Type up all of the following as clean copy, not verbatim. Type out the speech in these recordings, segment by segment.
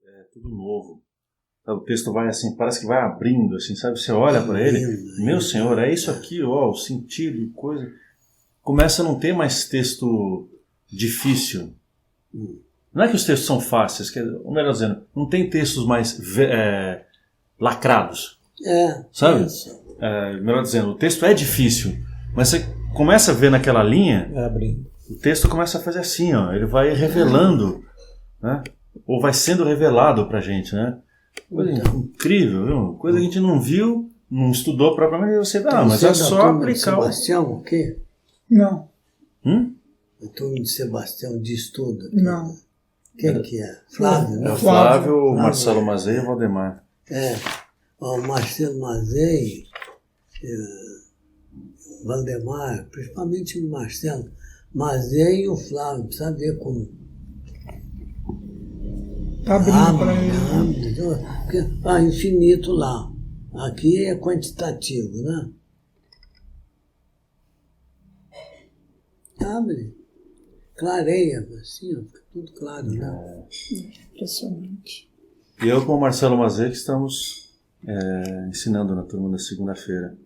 é tudo novo. O texto vai assim, parece que vai abrindo, assim, sabe? Você olha para ele, meu Senhor, é isso aqui, ó, o sentido, coisa. Começa a não ter mais texto difícil. Não é que os textos são fáceis, ou melhor dizendo, não tem textos mais lacrados. Sabe? Melhor dizendo, o texto é difícil, mas você começa a ver naquela linha, o texto começa a fazer assim, ó, ele vai revelando, né? Ou vai sendo revelado pra gente, né? Coisa incrível, viu? Coisa que a gente não viu, não estudou propriamente, você mas é só aplicar. Sebastião, o quê? Não. A turma de Sebastião de estudo? Aqui. Não. Quem que é? Flávio, né? É o Flávio, Marcelo Mazei e o Valdemar. O Marcelo Mazei, o Valdemar, principalmente o Marcelo Mazei e o Flávio, precisa ver como. Tá abrindo para ele. Porque infinito lá. Aqui é quantitativo, né? Abre. Clareia, assim, ó, fica tudo claro, né? Impressionante. E eu com o Marcelo Mazei que estamos ensinando na turma da segunda-feira.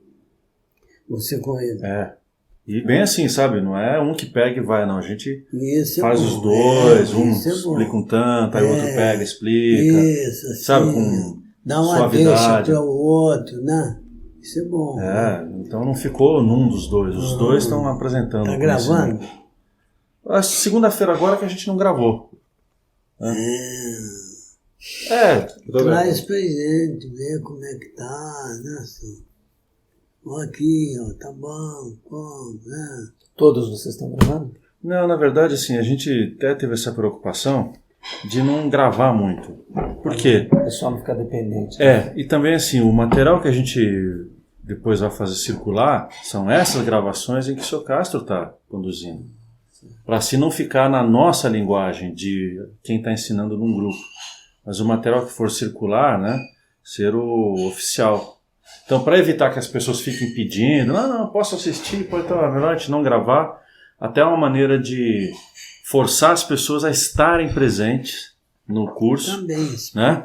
Você com ele? E bem assim, sabe? Não é um que pega e vai, não. A gente faz os dois, um explica um tanto, aí o outro pega, explica. Isso, assim, sabe? Com dá uma suavidade. deixa para o outro, né? Isso é bom. Então não ficou num dos dois. Os dois estão apresentando. Tá gravando? A segunda-feira agora que a gente não gravou. Traz pra gente, ver como é que tá, né? Assim. Ó aqui, ó, tá bom, como, né? Todos vocês estão gravando? Não, na verdade, assim, a gente até teve essa preocupação de não gravar muito. Por quê? O pessoal não ficar dependente. E também, assim, o material que a gente depois vai fazer circular são essas gravações em que o seu Castro está conduzindo. Para assim não ficar na nossa linguagem de quem está ensinando num grupo. Mas o material que for circular, né, ser o oficial. Então, para evitar que as pessoas fiquem pedindo, não, posso assistir, pode estar melhor a gente não gravar, até uma maneira de forçar as pessoas a estarem presentes no curso. Também, explicar,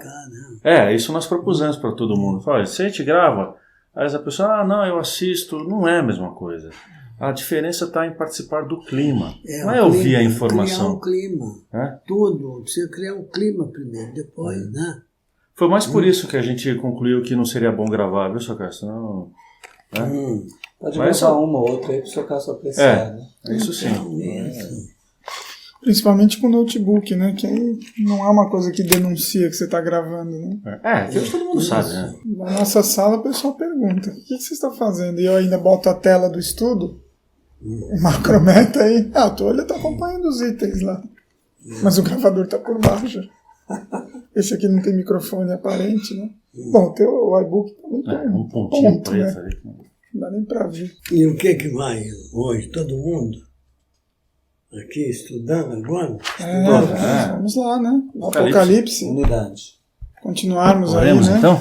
né? Isso nós propusemos para todo mundo. Fala, se a gente grava, aí a pessoa, não, eu assisto, não é a mesma coisa. A diferença está em participar do clima. Não é ouvir a informação. Criar um clima. Tudo. Você criar um clima primeiro, depois, né? Foi mais por isso que a gente concluiu que não seria bom gravar, viu, Sr. Castro? Não, Pode gravar uma ou outra aí para o Sr. Castro apreciar, né? Isso sim. Principalmente com o notebook, né? Que aí não é uma coisa que denuncia que você está gravando, né? Que todo mundo sabe, né? Na nossa sala o pessoal pergunta, o que você está fazendo? E eu ainda boto a tela do estudo, o macrometa aí, a Tolha está acompanhando os itens lá. Mas o gravador está por baixo. Esse aqui não tem microfone aparente, né? Bom, o iBook também tem um pontinho preto, né? ali. Não dá nem para ver. E o que vai hoje? Todo mundo? Aqui estudando agora? Vamos lá, né? Apocalipse. Unidade. Continuarmos Oremos, aí, né? então?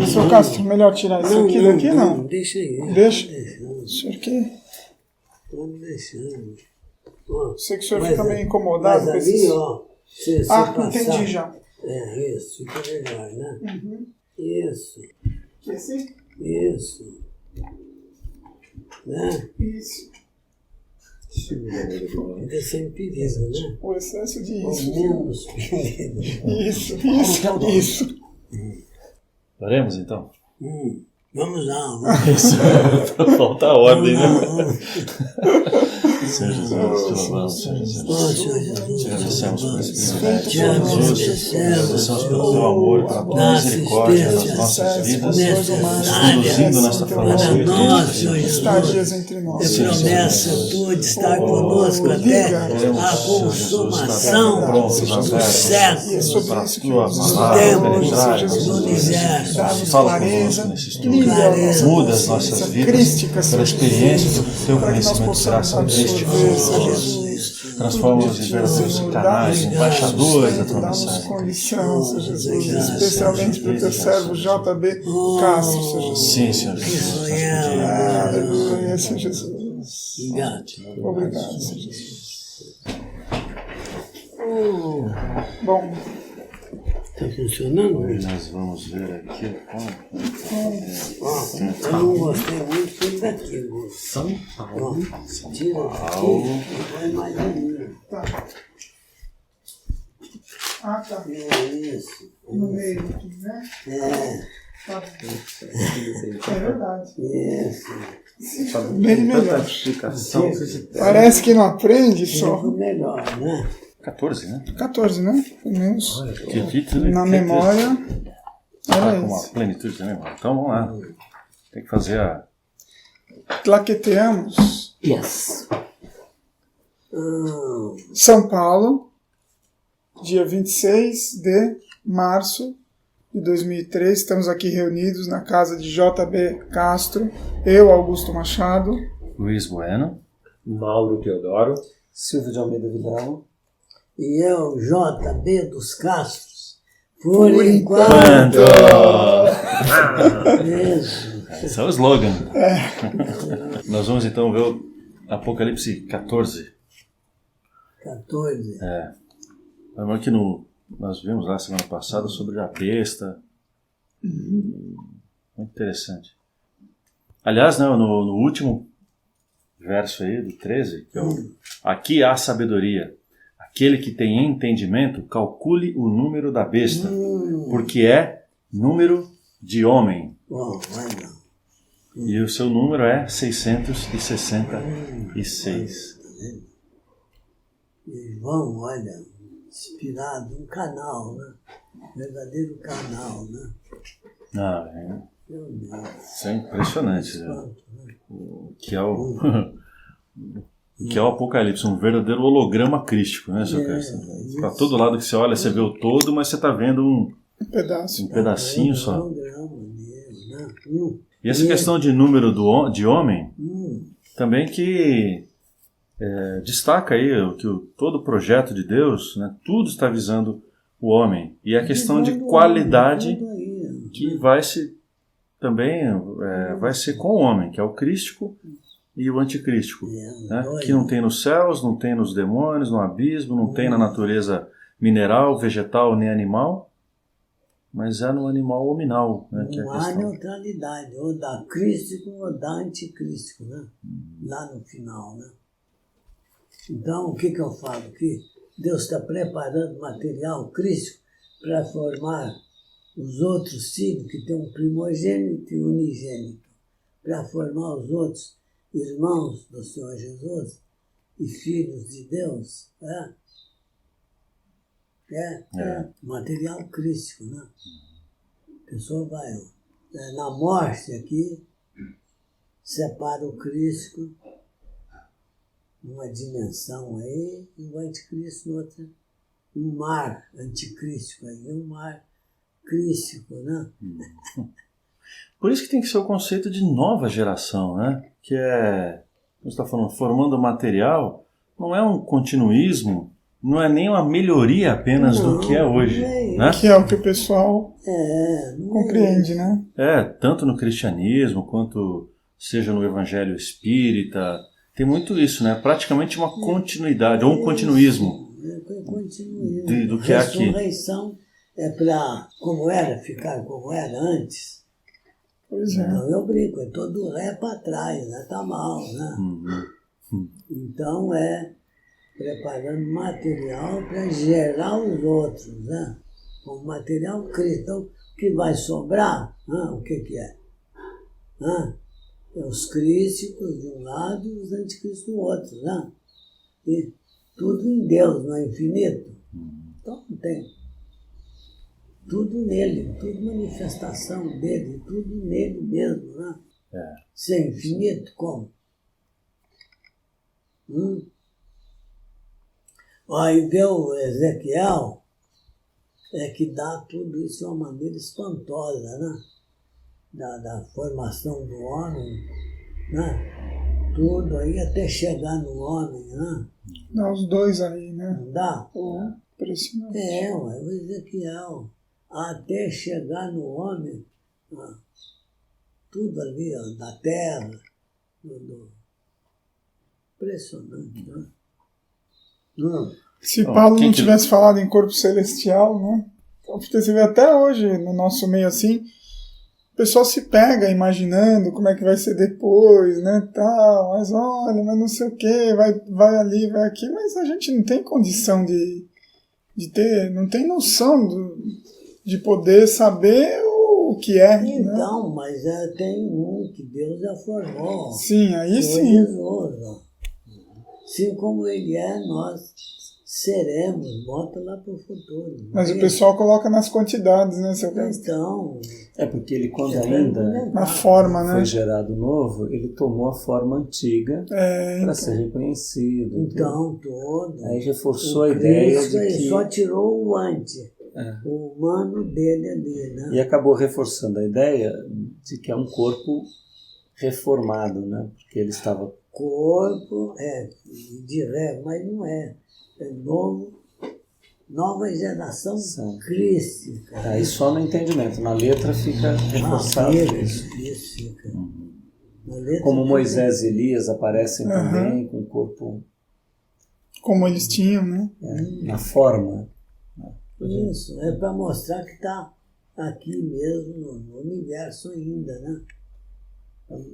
Sr. Castro, melhor tirar isso aqui daqui, não? Deixa aí. Deixa? O senhor aqui? Vamos deixando. Sei que o senhor fica meio incomodado com esses... ali, ó. Entendi já. Isso, fica melhor, né? Isso. Esse? Isso. Né? Isso. Fica sem perigo, né? O excesso de O isso. menos perigo. Isso. Oremos, então? Vamos lá. Falta a ordem, né? Senhor Jesus, te louvamos, Senhor Jesus. Te agradecemos por esse privilégio. Te Agradecemos pelo teu amor, pela tua misericórdia nas nossas vidas, conduzindo nesta formação de Estadias entre nós. É promessa tua de estar conosco até a consumação do século, para a tua palavra penetrar do universo. Fala conosco nesse estudo. Muda as nossas vidas pela experiência do teu conhecimento, graça mística. Transforma-nos em verdadeiros canais, embaixadores da tua mensagem. Condição, Senhor Jesus, especialmente para o teu servo JB Castro, Senhor Jesus. Sim, Senhor Jesus. Aleluia, Senhor Jesus. Obrigado, Senhor Jesus. Bom, Tá funcionando? Hoje nós vamos ver aqui. Eu não gostei muito disso daqui, Gu. São Paulo. Tira daqui e vai mais ali. Tá. Ah, tá. É isso. No meio aqui, né? É, Tá. É verdade. isso. Bem melhor. Explicação. Parece que não aprende só. Ficou melhor, né? 14, né? 14, né? Pelo menos. Na Que memória. Era com a isso. plenitude da memória. Então vamos lá. Tem que fazer a. Claqueteamos. Yes. São Paulo, dia 26 de março de 2003. Estamos aqui reunidos na casa de JB Castro, eu, Augusto Machado. Luiz Bueno. Mauro Teodoro. Silvio de Almeida Vidal. E eu, JB dos Castros, por enquanto. Isso. Esse é o slogan. Nós vamos então ver o Apocalipse 14. 14. Lembra que nós vimos lá semana passada sobre a besta. Muito interessante. Aliás, né, no último verso aí, do 13, que é aqui há sabedoria. Aquele que tem entendimento, calcule o número da besta, porque é número de homem. Bom, vai não. E o seu número é 666. E João, olha, inspirado, um canal, né? Verdadeiro canal, né? Meu Deus. Isso é impressionante. Né? Quanto, né? O que é o Apocalipse, um verdadeiro holograma crístico, né, seu Castro? Para todo lado que você olha, você vê o todo, mas você está vendo um pedacinho só. Né? E essa questão de número de homem, também que destaca aí que todo o projeto de Deus, né, tudo está visando o homem. E a questão de qualidade que vai ser com o homem, que é o crístico e o anticrístico, né? Que não tem nos céus, não tem nos demônios, no abismo, não tem na natureza mineral, vegetal nem animal, mas é no animal hominal, né? Que é a Não há questão. neutralidade, ou da crístico ou da anticrístico, né? Lá no final, né? Então, o que eu falo aqui? Deus está preparando material crístico para formar os outros filhos, que tem um primogênito e unigênito, para formar os outros irmãos do Senhor Jesus e filhos de Deus. Material crístico, né? A pessoa vai na morte aqui, separa o crístico numa dimensão aí e o anticristo noutra, um mar anticrístico aí, um mar crístico, né? Por isso que tem que ser o conceito de nova geração, né? Que é, você está falando, formando material, não é um continuismo, não é nem uma melhoria apenas do que é hoje, né? Que é o que o pessoal compreende, né? Tanto no cristianismo quanto seja no evangelho espírita, tem muito isso, né? Praticamente uma continuidade, ou um continuismo do que é aqui. A ressurreição é para, como era, ficar como era antes. Pois é. Então eu brinco, todo ré para trás, né? Tá mal, né? Então preparando material para gerar os outros, né? Com material crítico. Então, o que vai sobrar, o que é? É os crísticos de um lado e os anticristos do outro, né? E tudo em Deus, não é infinito? Então não tem. Tudo nele, tudo manifestação dele, tudo nele mesmo, né? Se é infinito, como? Aí vê o Ezequiel, que dá tudo isso de uma maneira espantosa, né? Da formação do homem, né? Tudo aí até chegar no homem, né? Dá os dois aí, né? Não dá? Impressionante. O Ezequiel, até chegar no homem, tudo ali, da terra, impressionante, né? Se Paulo não tivesse falado em corpo celestial, né? Porque você vê até hoje, no nosso meio assim, o pessoal se pega imaginando como é que vai ser depois, né, tal, mas olha, mas não sei o que, vai ali, vai aqui, mas a gente não tem condição de ter, não tem noção de poder saber o que é. Então, né? mas tem um que Deus já formou. Sim, aí Senhor sim. Jesus, ó. Assim como ele é, nós seremos, bota lá para o futuro. Mas o pessoal coloca nas quantidades, né, seu Castro? Então, É porque ele, quando ainda Na forma, né? foi gerado novo, ele tomou a forma antiga para então. ser reconhecido. então todo. Aí reforçou O a ideia Cristo, de ele que... só tirou o antes, É. o humano dele ali, né? E acabou reforçando a ideia de que é um corpo reformado, né? Porque ele estava... Corpo, de ré, mas não é. É nova geração Sim. crística. Aí só no entendimento, na letra fica reforçado isso. Isso fica. Na letra Como fica- Moisés e Elias aparecem também com o corpo Como eles tinham, né? na forma. Isso, é para mostrar que está aqui mesmo no universo ainda, né?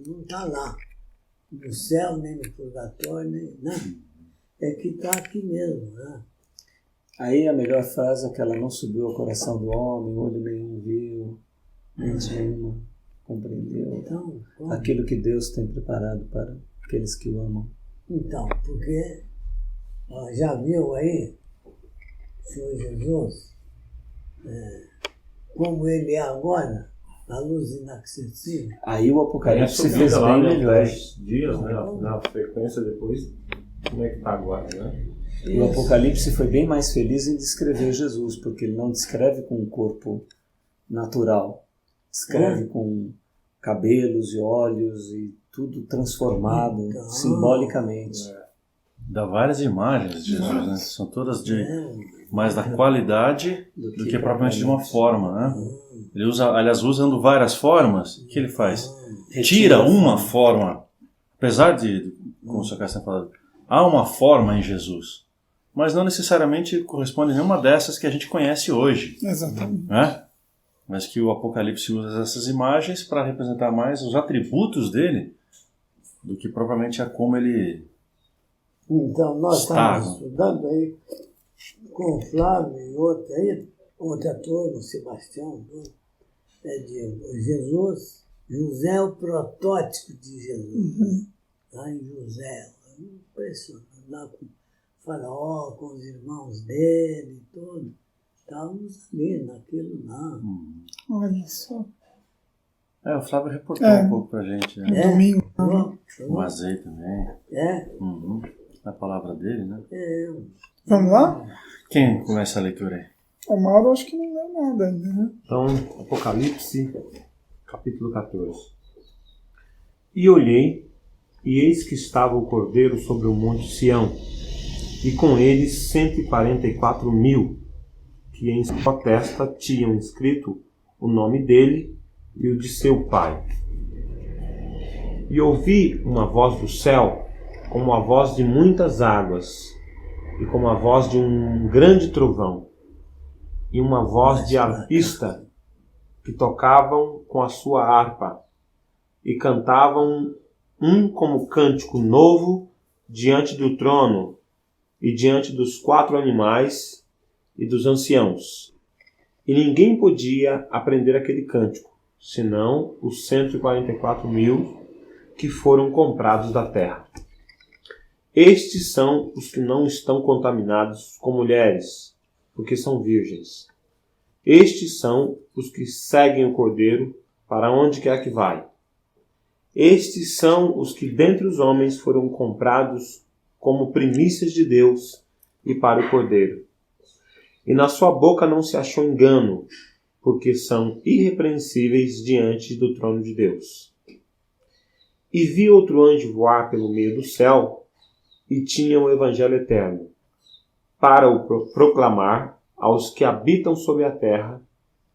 Não está lá, no céu, nem no purgatório, nem, né? É que está aqui mesmo, né? Aí a melhor frase é que ela não subiu ao coração do homem, olho nenhum viu, mente nenhuma compreendeu. Então, como? Aquilo que Deus tem preparado para aqueles que o amam. Então, porque ó, já viu aí, Senhor Jesus, como ele é agora, a luz inacessível. Aí o Apocalipse Aí a fez subida lá, bem né, melhor. 10 dias, né, na frequência depois, como é que está agora, né? E o Apocalipse foi bem mais feliz em descrever Jesus, porque ele não descreve com um corpo natural. Descreve com cabelos e olhos e tudo transformado Então, simbolicamente. Dá várias imagens de Jesus, né? São todas mais da qualidade do que propriamente de uma forma, né? Ele usa, aliás, usando várias formas, o que ele faz? Tira uma forma, apesar de, como o Sr. Castro tem falado, há uma forma em Jesus, mas não necessariamente corresponde a nenhuma dessas que a gente conhece hoje, Exatamente. né? Mas que o Apocalipse usa essas imagens para representar mais os atributos dele do que propriamente a como ele... Então, nós Está. estamos estudando aí com o Flávio e outro aí, outra turma, o Sebastião, de Jesus. José é o protótipo de Jesus. Lá em José, impressionante, lá com o faraó, com os irmãos dele e tudo. Estávamos ali, naquilo lá. Olha só. O Flávio reportou um pouco pra gente, né? Domingo. O Mazei também. Uhum. A palavra dele, né? Vamos lá? Quem começa a leitura aí? O Mauro acho que não leu nada ainda, né? Então, Apocalipse, capítulo 14. E olhei, e eis que estava o Cordeiro sobre o monte Sião, e com ele 144.000, que em sua testa tinham escrito o nome dele e o de seu pai. E ouvi uma voz do céu, como a voz de muitas águas, e como a voz de um grande trovão, e uma voz de arpista, que tocavam com a sua harpa, e cantavam como cântico novo diante do trono, e diante dos 4 animais e dos anciãos. E ninguém podia aprender aquele cântico, senão os 144.000 que foram comprados da terra. Estes são os que não estão contaminados com mulheres, porque são virgens. Estes são os que seguem o Cordeiro para onde quer que vai. Estes são os que dentre os homens foram comprados como primícias de Deus e para o Cordeiro. E na sua boca não se achou engano, porque são irrepreensíveis diante do trono de Deus. E vi outro anjo voar pelo meio do céu, e tinha o evangelho eterno, para o proclamar aos que habitam sobre a terra,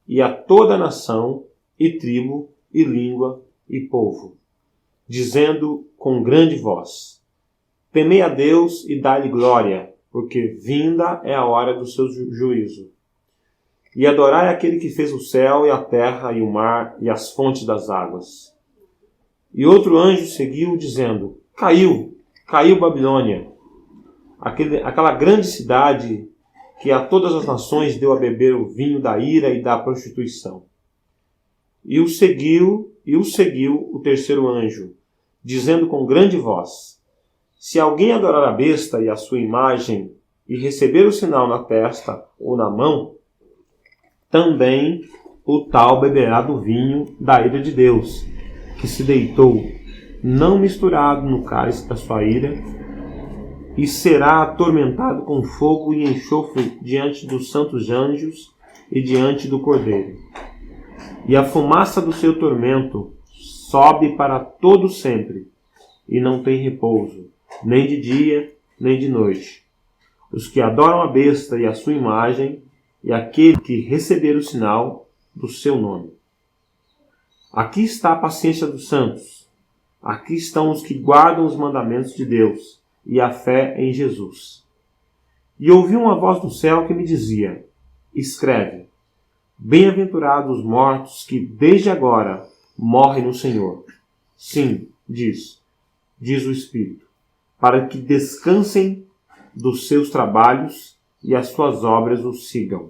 e a toda nação, e tribo, e língua, e povo, dizendo com grande voz: temei a Deus e dai-lhe glória, porque vinda é a hora do seu juízo. e adorai aquele que fez o céu e a terra e o mar e as fontes das águas. E outro anjo seguiu, dizendo: Caiu Babilônia, aquela grande cidade que a todas as nações deu a beber o vinho da ira e da prostituição. E o seguiu o terceiro anjo, dizendo com grande voz: Se alguém adorar a besta e a sua imagem, e receber o sinal na testa ou na mão, também o tal beberá do vinho da ira de Deus, que se deitou, não misturado no cálice da sua ira, e será atormentado com fogo e enxofre diante dos santos anjos e diante do Cordeiro. E a fumaça do seu tormento sobe para todo sempre, e não tem repouso, nem de dia, nem de noite. Os que adoram a besta e a sua imagem, e aquele que receber o sinal do seu nome. Aqui está a paciência dos santos. Aqui estão os que guardam os mandamentos de Deus e a fé em Jesus. E ouvi uma voz do céu que me dizia: Escreve: Bem-aventurados os mortos que desde agora morrem no Senhor. Sim, diz o Espírito, para que descansem dos seus trabalhos e as suas obras os sigam.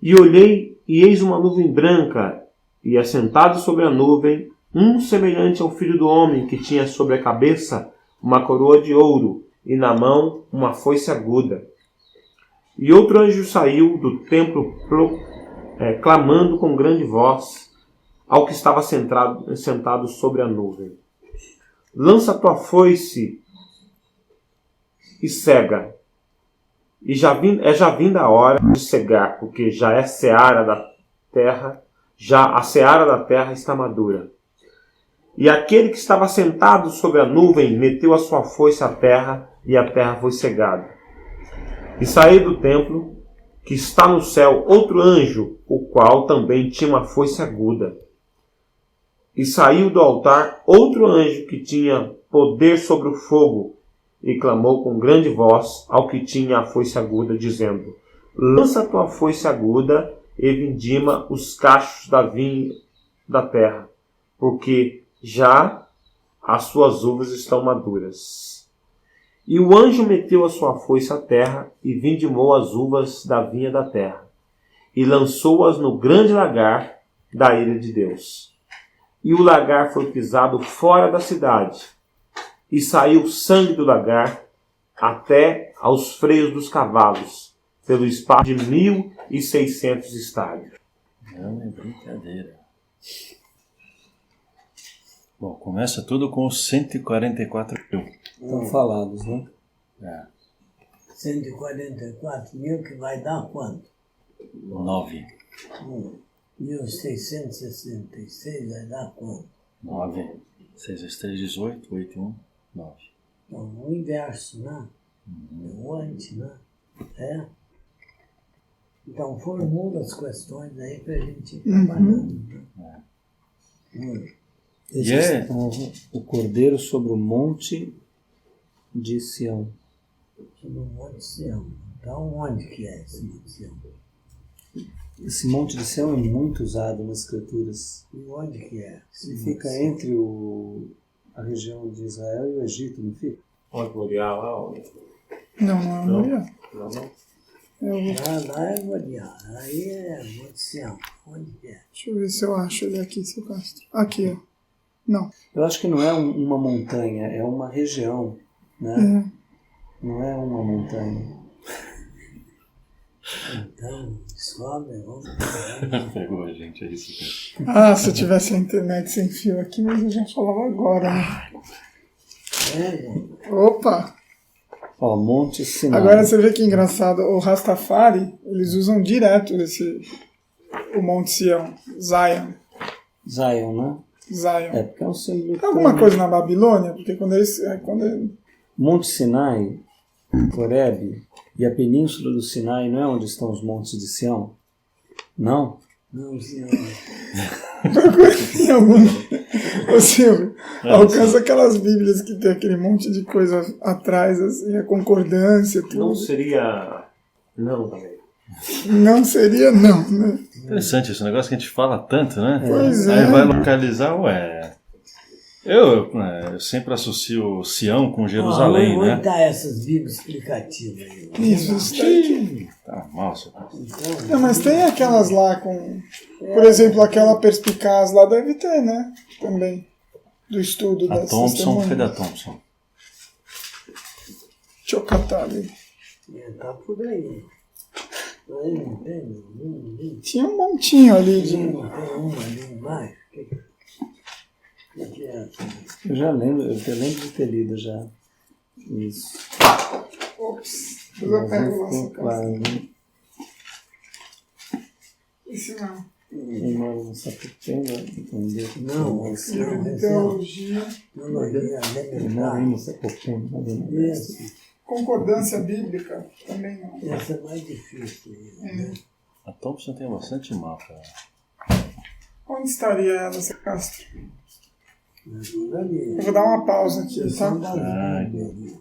E olhei, e eis uma nuvem branca, e assentado sobre a nuvem, um semelhante ao Filho do Homem, que tinha sobre a cabeça uma coroa de ouro, e na mão uma foice aguda. E outro anjo saiu do templo clamando com grande voz ao que estava sentado sobre a nuvem: Lança tua foice e cega. E já vinda a hora de cegar, porque já a seara da terra está madura. E aquele que estava sentado sobre a nuvem meteu a sua foice à terra, e a terra foi cegada. E saiu do templo, que está no céu, outro anjo, o qual também tinha uma foice aguda. E saiu do altar outro anjo que tinha poder sobre o fogo, e clamou com grande voz ao que tinha a foice aguda, dizendo: Lança a tua foice aguda e vindima os cachos da vinha da terra, porque já as suas uvas estão maduras. E o anjo meteu a sua foice à terra e vindimou as uvas da vinha da terra, e lançou-as no grande lagar da ira de Deus. E o lagar foi pisado fora da cidade, e saiu sangue do lagar até aos freios dos cavalos, pelo espaço de 1.600 estádios. Não é brincadeira. Bom, começa tudo com os 144 mil. Estão falados, né? 144 mil, que vai dar quanto? 9. 1.666 vai dar quanto? 9. 6 vezes 3, 18. 8 e 1, 9. Então, o inverso, né? O antes, né? Então, formula as questões aí para a gente ir trabalhando. Né? O Cordeiro sobre o Monte de Sião. Sobre o Monte de Sião. Então, onde que é esse Monte de Sião? Esse Monte de Sião é muito usado nas Escrituras. E onde que é? Fica entre a região de Israel e o Egito, não fica? Onde Moriá lá? Não é Moriá. Não. Lá é Moriá. Aí é Monte de Sião. Onde que é? Deixa eu ver se eu acho ele aqui, seu Castro. Aqui, ó. Não. Eu acho que não é uma montanha, é uma região, né? Não é uma montanha. Então, sobe, vamos. Pegou a gente, é isso. Ah, se eu tivesse a internet sem fio aqui, mas eu já falava agora, né? Opa! Ó, Monte Sinai. Agora você vê que engraçado, o Rastafari, eles usam direto o Monte Sião, Zion, né? Zion. É, porque é um símbolo. Tem alguma coisa na Babilônia? Porque quando Monte Sinai, Horebe e a península do Sinai não é onde estão os montes de Sião? Não? Não, senhor. Procura em algum. Ô Silvio, alcança aquelas bíblias que tem aquele monte de coisa atrás, assim, a concordância, tudo. Não seria... Não, também. Não seria não, né? Interessante esse negócio que a gente fala tanto, né? Pois Aí é. vai localizar, ué. Eu sempre associo Sião com Jerusalém, onde né? está essas bíblias explicativas aí? Isso está aqui. Tá mal, seu pastor. Então, Não, mas tem aquelas lá com... Por exemplo, aquela perspicaz lá deve ter, né? Também. Do estudo A das Thompson, testemunhas. cadê a Thompson? Deixa eu catar ali. tá por aí. Aí não tem, não Tinha um montinho ali de... tem uma ali embaixo. Que é essa? Eu já lembro de ter lido já. Isso. Ops. Depois eu Mas pego não lá ficou essa claro, né? Esse não. Uma sapatenda, entendeu? Não, esse não, Livro de esse não. teologia. Teologia Não, elementar. não sapatenda. Esse, Concordância bíblica. Também não. essa é mais difícil. Né? A Thompson tem bastante mapa. Onde estaria ela, Zé Castro? Ali, Eu vou dar uma pausa aqui, sessão tá? das Bíblias ali.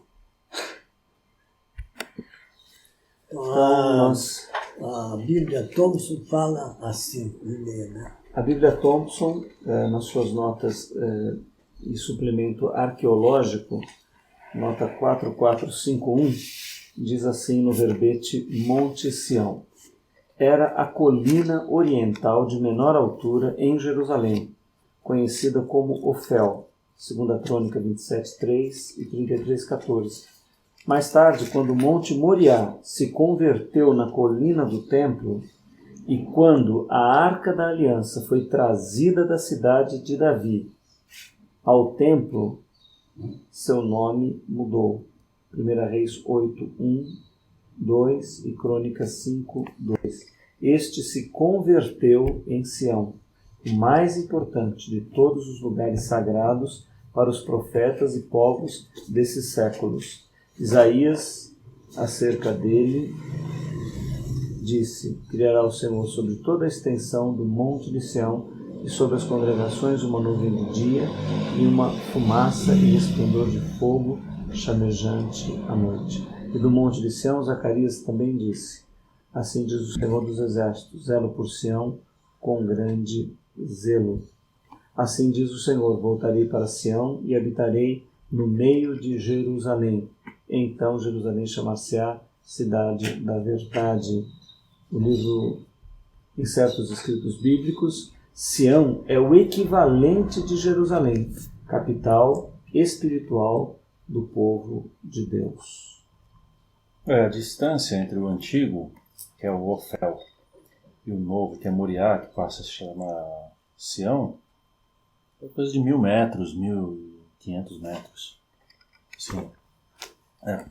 Então, Então, nós... a Bíblia Thompson fala assim, né? A Bíblia Thompson, nas suas notas e suplemento arqueológico, nota 4451, diz assim no verbete Monte Sião. Era a colina oriental de menor altura em Jerusalém, conhecida como Ofel, 2 Crônica 27:3 e 33:14. Mais tarde, quando o Monte Moriá se converteu na colina do templo, e quando a Arca da Aliança foi trazida da cidade de Davi ao templo, seu nome mudou. 1 Reis 8:1, 2 e Crônicas 5:2. Este se converteu em Sião, o mais importante de todos os lugares sagrados para os profetas e povos desses séculos. Isaías, acerca dele, disse: criará o Senhor sobre toda a extensão do monte de Sião e sobre as congregações uma nuvem de dia e uma fumaça e esplendor de fogo chamejante à noite. E do monte de Sião, Zacarias também disse: assim diz o Senhor dos Exércitos, zelo por Sião com grande zelo. Assim diz o Senhor, voltarei para Sião e habitarei no meio de Jerusalém. Então Jerusalém chamar-se-á cidade da verdade. O livro Em Certos Escritos Bíblicos, Sião é o equivalente de Jerusalém, capital espiritual do povo de Deus. A distância entre o antigo, que é o Ofel, e o novo, que é Moriá, que passa a se chamar Sião, é coisa de 1.000 metros, 1.500 metros. Sim.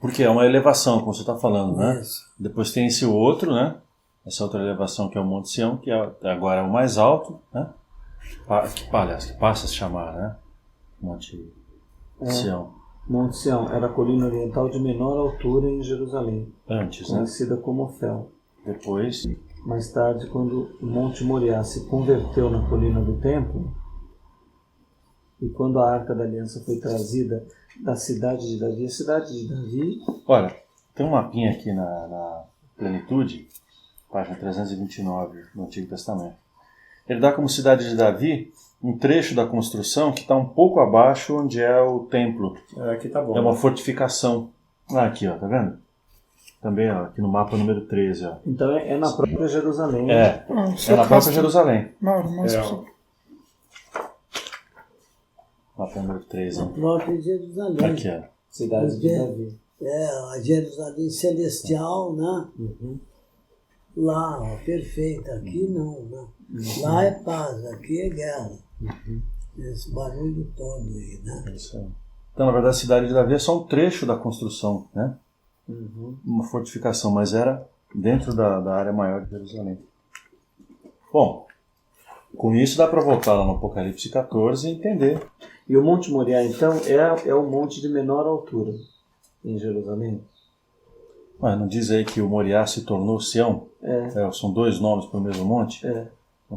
Porque é uma elevação, como você está falando, né? Isso. Depois tem esse outro, né? Essa outra elevação que é o Monte Sião, que agora é o mais alto, né? Que passa a se chamar, né? Monte Sião. Monte Sião era a colina oriental de menor altura em Jerusalém, Antes, né? conhecida como Ofel. Depois, Mais tarde, quando o Monte Moriá se converteu na colina do templo, e quando a Arca da Aliança foi trazida da cidade de Davi, a cidade de Davi... olha, tem um mapinha aqui na Plenitude, página 329 do Antigo Testamento. Ele dá como cidade de Davi um trecho da construção que está um pouco abaixo onde é o templo. Aqui tá bom. É uma fortificação. Aqui, ó, tá vendo? Também, ó, aqui no mapa número 13, ó. Então é na própria Jerusalém. É na própria Jerusalém. Mauro, mostra. Mapa número 13, A ó. própria Jerusalém. Aqui, ó. Cidade de Davi. A Jerusalém celestial, né? Lá, ó, perfeita. Aqui não, né? Lá é paz, aqui é guerra. Esse barulho todo aí, né? Isso aí. Então, na verdade, a cidade de Davi é só um trecho da construção, né? Uma fortificação, mas era dentro da área maior de Jerusalém. Bom, com isso dá para voltar lá no Apocalipse 14 e entender. E o Monte Moriá, então, é o monte de menor altura em Jerusalém? Não diz aí que o Moriá se tornou Sião? São dois nomes para o mesmo monte?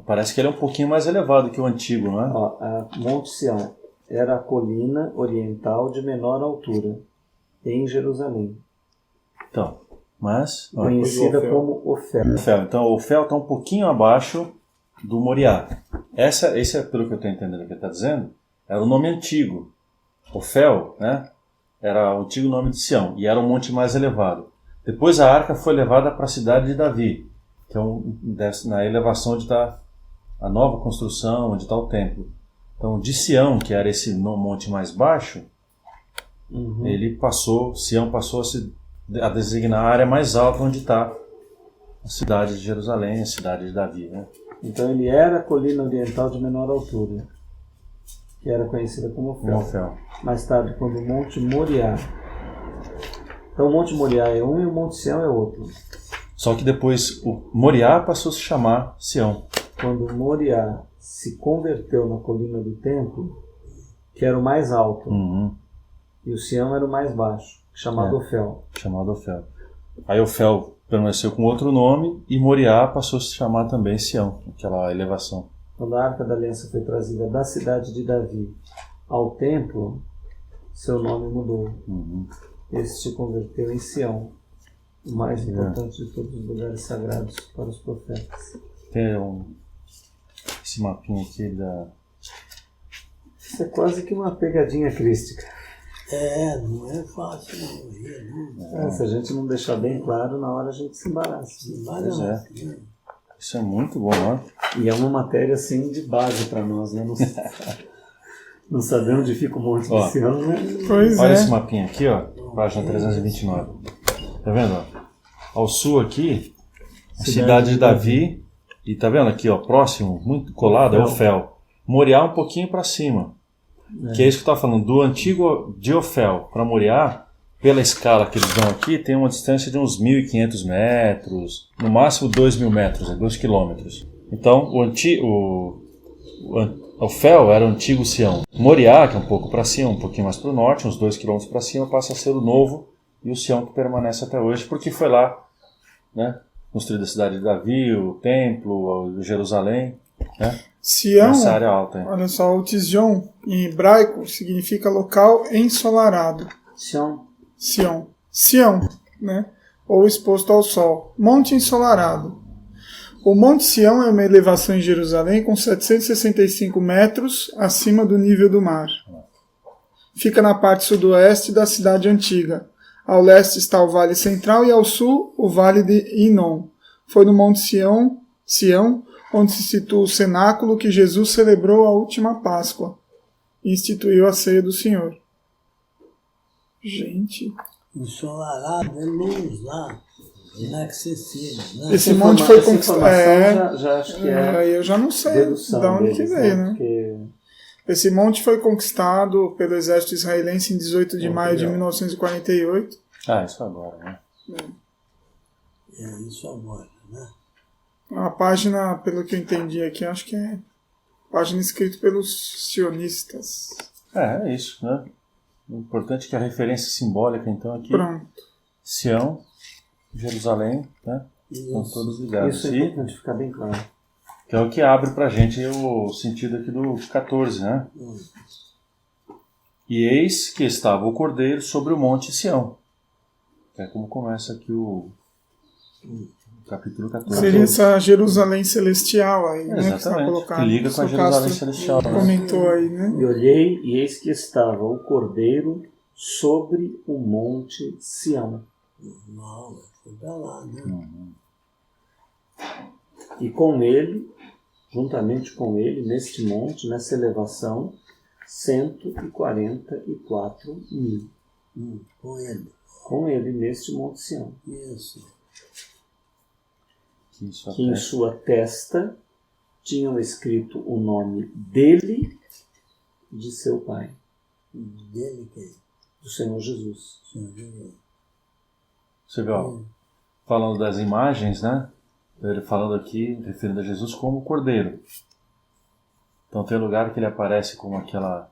Parece que ele é um pouquinho mais elevado que o antigo, não é? A Monte Sião era a colina oriental de menor altura em Jerusalém. Então, mas conhecida Ofel. como Ofel. Ofel. Então, o Ofel está um pouquinho abaixo do Moriá. Esse é, pelo que eu estou entendendo que ele está dizendo, era o nome antigo. Ofel, né, era o antigo nome de Sião, e era um monte mais elevado. Depois a arca foi levada para a cidade de Davi, que é na elevação onde está a nova construção, onde está o templo. Então, de Sião, que era esse monte mais baixo, Sião passou a designar a área mais alta onde está a cidade de Jerusalém, a cidade de Davi, né? Então ele era a colina oriental de menor altura, que era conhecida como Ofel. Ofel. Mais tarde, quando o Monte Moriá. Então o Monte Moriá é um e o Monte Sião é outro. Só que depois o Moriá passou a se chamar Sião. Quando Moriá se converteu na colina do templo, que era o mais alto, e o Sião era o mais baixo, chamado Ofel. Chamado Ofel. Aí Ofel permaneceu com outro nome e Moriá passou a se chamar também Sião, aquela elevação. Quando a Arca da Aliança foi trazida da cidade de Davi ao templo, seu nome mudou. Esse se converteu em Sião, o mais importante de todos os lugares sagrados para os profetas. Tem esse mapinha aqui da... Isso é quase que uma pegadinha crística. Não é fácil não. Se a gente não deixar bem claro, na hora a gente se embaraça. Pois é. Isso é muito bom, né? E é uma matéria assim de base para nós, né? Não saber onde fica o Monte de Sião, né? Pois Olha é. esse mapinha aqui, ó, página 329. Tá vendo? Ó? Ao sul aqui, a cidade de Davi, e tá vendo aqui, ó, próximo, muito colado, é Ofel. Moriá um pouquinho para cima. Que é isso que eu estava falando, do antigo de Ofel para Moriá, pela escala que eles dão aqui, tem uma distância de uns 1.500 metros, no máximo 2.000 metros, 2 quilômetros. Então, o Ofel era o antigo Sião. Moriá, que é um pouco para cima, um pouquinho mais para o norte, uns 2 quilômetros para cima, passa a ser o novo e o Sião que permanece até hoje, porque foi lá, né, construída a cidade de Davi, o templo, o Jerusalém, né? Sião, Essa área alta, hein? olha só, o Tzion em hebraico significa local ensolarado. Sião. Sião, né? Ou exposto ao sol. Monte ensolarado. O Monte Sião é uma elevação em Jerusalém com 765 metros acima do nível do mar. Fica na parte sudoeste da cidade antiga. Ao leste está o Vale Central e ao sul o Vale de Inom. Foi no Monte Sião, onde se situa o cenáculo que Jesus celebrou a última Páscoa e instituiu a ceia do Senhor. Gente, Ensolarado é luz lá, inacessível, né? esse monte foi Essa conquistado. informação já acho que Eu já não sei dedução de onde que deles, veio, né? Porque Esse monte foi conquistado pelo exército israelense em 18 de maio de 1948. Ah, isso agora, né? Isso agora, né? A página, pelo que eu entendi aqui, acho que é página escrita pelos sionistas. É isso, né? O importante é que a referência simbólica, então, aqui, Pronto. Sião, Jerusalém, né? Estão todos ligados. isso é importante ficar bem claro. Que é o que abre pra gente o sentido aqui do 14, né? E eis que estava o Cordeiro sobre o monte Sião. Que é como começa aqui o capítulo 14. Seria essa Jerusalém celestial aí, né? Que está Exatamente, colocado. que liga com a O Jerusalém Castro celestial. Né? comentou aí, né? E olhei, e eis que estava o Cordeiro sobre o Monte Sião. Não, foi pra lá, né? E com ele, juntamente com ele, neste monte, nessa elevação, 144.000. Com ele. Com ele, neste Monte Sião. Isso. Que em sua testa tinham escrito o nome dele e de seu pai, Dele quem? do Senhor Jesus. Senhor Jesus. Você vê, ó, falando das imagens, né? Ele falando aqui, referindo a Jesus como Cordeiro. Então tem lugar que ele aparece como aquela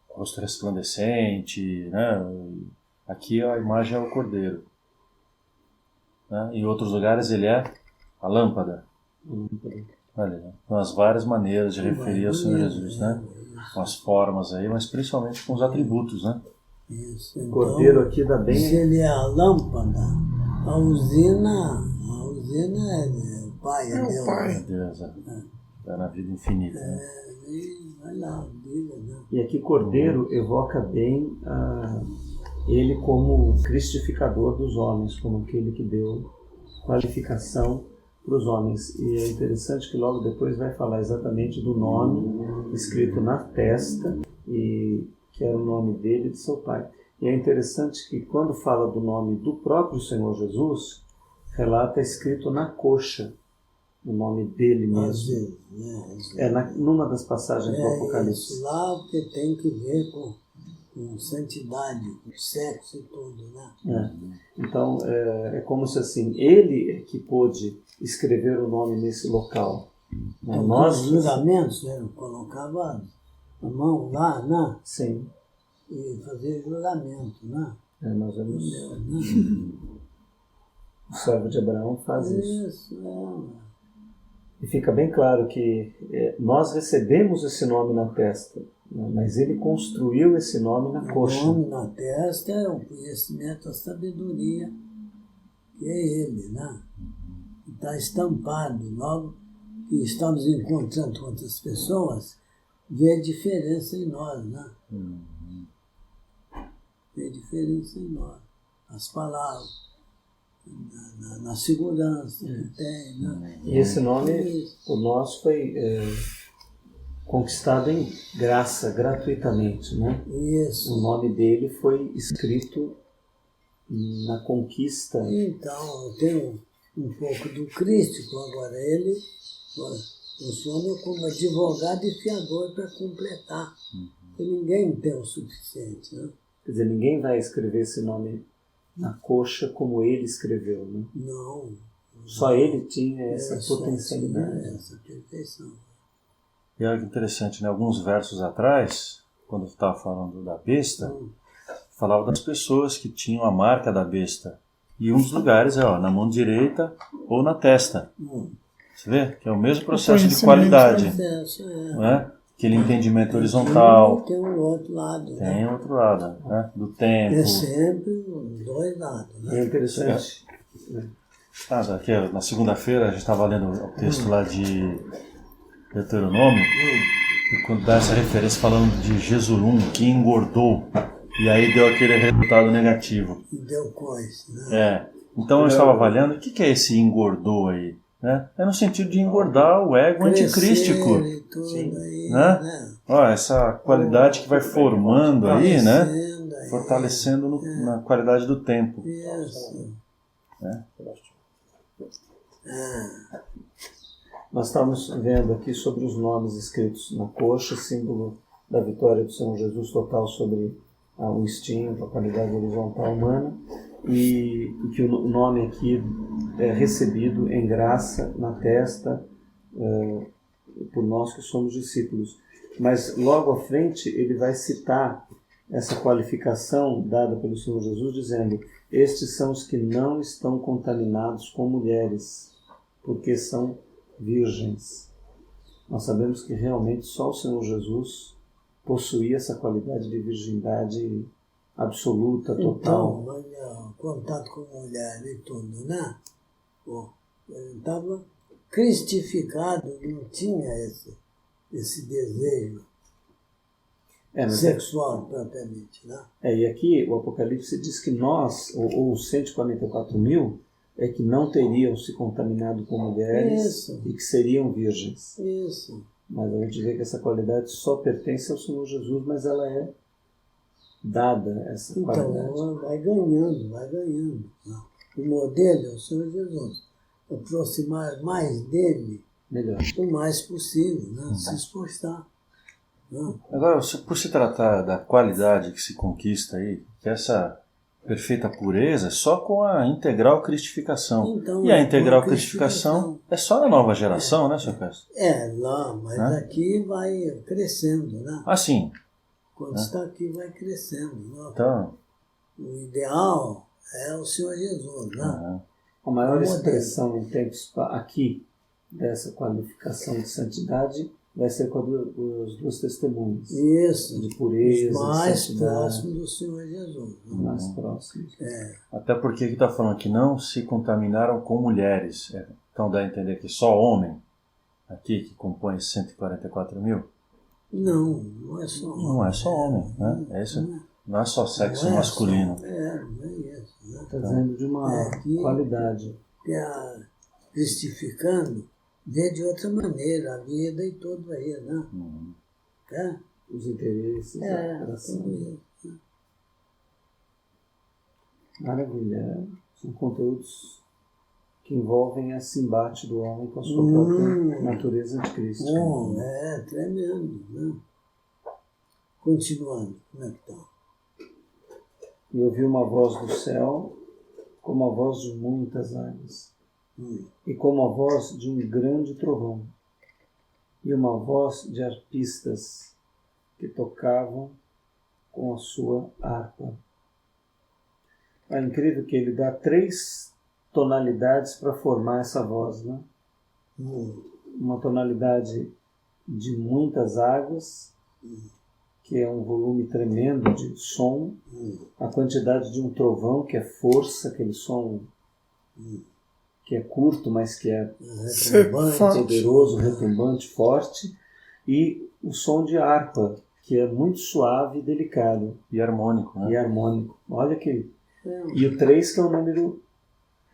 rosto resplandecente, né? Aqui a imagem é o Cordeiro. Né? Em outros lugares ele é a lâmpada. Olha, né? Então, as várias maneiras de referir ao Senhor Jesus, né? Com as formas aí, mas principalmente com os atributos, né? Isso. Então, Cordeiro aqui dá bem. se ele é a lâmpada, a usina é o pai, É o Deus. pai. Né? Deus, está na vida infinita. Né? E vai lá, vida, né? E aqui Cordeiro evoca bem ele como cristificador dos homens, como aquele que deu qualificação para os homens. E é interessante que logo depois vai falar exatamente do nome escrito na testa, e que era o nome dele e de seu pai. E é interessante que quando fala do nome do próprio Senhor Jesus, relata escrito na coxa, o nome dele Às mesmo. vezes, né? Às vezes. Numa das passagens do Apocalipse. Isso lá porque tem que ver com santidade, com sexo e tudo, né? Então, é como se assim, ele é que pôde escrever o nome nesse local. Então, Nós, os juramentos, né? Colocava a mão lá, né? sim, E fazer juramento, né? nós vemos Deus, né? o servo de Abraão faz isso. Isso, E fica bem claro que nós recebemos esse nome na testa, né, mas ele construiu esse nome na coxa. O nome na testa é o conhecimento, a sabedoria, que é ele, né? Está estampado. Logo que estamos encontrando outras pessoas, vê a diferença em nós, né? Vê a diferença em nós. As palavras, na segurança que tem, né? E esse nome, o nosso, foi conquistado em graça, gratuitamente, né? Isso. O nome dele foi escrito na conquista. Então, eu tenho um pouco do Cristo, agora ele funciona como advogado e fiador para completar. Porque ninguém tem o suficiente, né? Quer dizer, ninguém vai escrever esse nome na coxa como ele escreveu, né? Não. Só ele tinha essa Só potencialidade. tinha essa perfeição. E olha que interessante, né? Alguns versos atrás, quando eu estava falando da besta, falava das pessoas que tinham a marca da besta. E um dos lugares é na mão direita ou na testa. Você vê? Que é o mesmo processo de qualidade. Processo, Não é? Aquele entendimento horizontal. Tem um outro lado. Tem Né? outro lado, né? Do tempo. É sempre os dois lados. E Né? é interessante. Aqui, na segunda-feira a gente estava lendo o texto lá de Deuteronômio, e quando dá essa referência falando de Jesurum, que engordou, e aí deu aquele resultado negativo. E deu coisa. Né? Então eu estava avaliando, o que é esse engordou aí? Né? É no sentido de engordar o ego anticrístico. E tudo aí, Né? né? Essa qualidade que vai formando aí, né? Fortalecendo aí. Fortalecendo na qualidade do tempo. Isso. Né? Nós estamos vendo aqui sobre os nomes escritos na coxa, símbolo da vitória do Senhor Jesus total sobre o instinto, a qualidade horizontal humana, e que o nome aqui é recebido em graça na testa por nós que somos discípulos. Mas logo à frente ele vai citar essa qualificação dada pelo Senhor Jesus, dizendo: estes são os que não estão contaminados com mulheres, porque são virgens. Nós sabemos que realmente só o Senhor Jesus possuía essa qualidade de virgindade absoluta, total. Então, mas contato com mulher e tudo, né? Ele estava cristificado, não tinha esse desejo sexual propriamente, né? E aqui o Apocalipse diz que nós, ou os 144 mil, é que não teriam se contaminado com mulheres e que seriam virgens. Isso. Mas a gente vê que essa qualidade só pertence ao Senhor Jesus, mas ela é dada, essa qualidade. Então, vai ganhando, vai ganhando. Né? O modelo é o Senhor Jesus. Aproximar mais dele Melhor. o mais possível, né? Se esforçar. Né? Agora, por se tratar da qualidade que se conquista aí, que essa perfeita pureza é só com a integral cristificação. Então, e a integral cristificação é só na nova geração, né, Sr. Castro? Lá, mas aqui vai crescendo, né? Assim. Quando está aqui, vai crescendo. Né? Então. O ideal é o Senhor Jesus, né? A maior expressão em tempos aqui dessa qualificação de santidade vai ser com as duas testemunhas. Isso. De pureza, Os mais santidade. próximos do Senhor Jesus. Né? Mais próximos. Até porque aqui está falando que não se contaminaram com mulheres. Então dá a entender que só homem, aqui que compõe 144 mil, Não é só homem. não é só homem, né? É isso, não é só sexo Não é masculino. só- não é isso. Né? Está dizendo de uma qualidade. Que a cristificando vê de outra maneira a vida e tudo aí, né? É? Os interesses, a Tudo ação. isso. Maravilha. São conteúdos que envolvem esse embate do homem com a sua própria natureza de Cristo. Bom, tremendo, né? Continuando, como é que tá? E ouvi uma voz do céu, como a voz de muitas águas, e como a voz de um grande trovão, e uma voz de arpistas que tocavam com a sua harpa. É incrível que ele dá 3 tonalidades para formar essa voz, né? Uma tonalidade de muitas águas, que é um volume tremendo de som, a quantidade de um trovão, que é força, aquele som que é curto, mas que é Forte. poderoso, retumbante, forte, e o som de harpa, que é muito suave e delicado, E harmônico, né? e harmônico. Olha que... E o 3, que é o número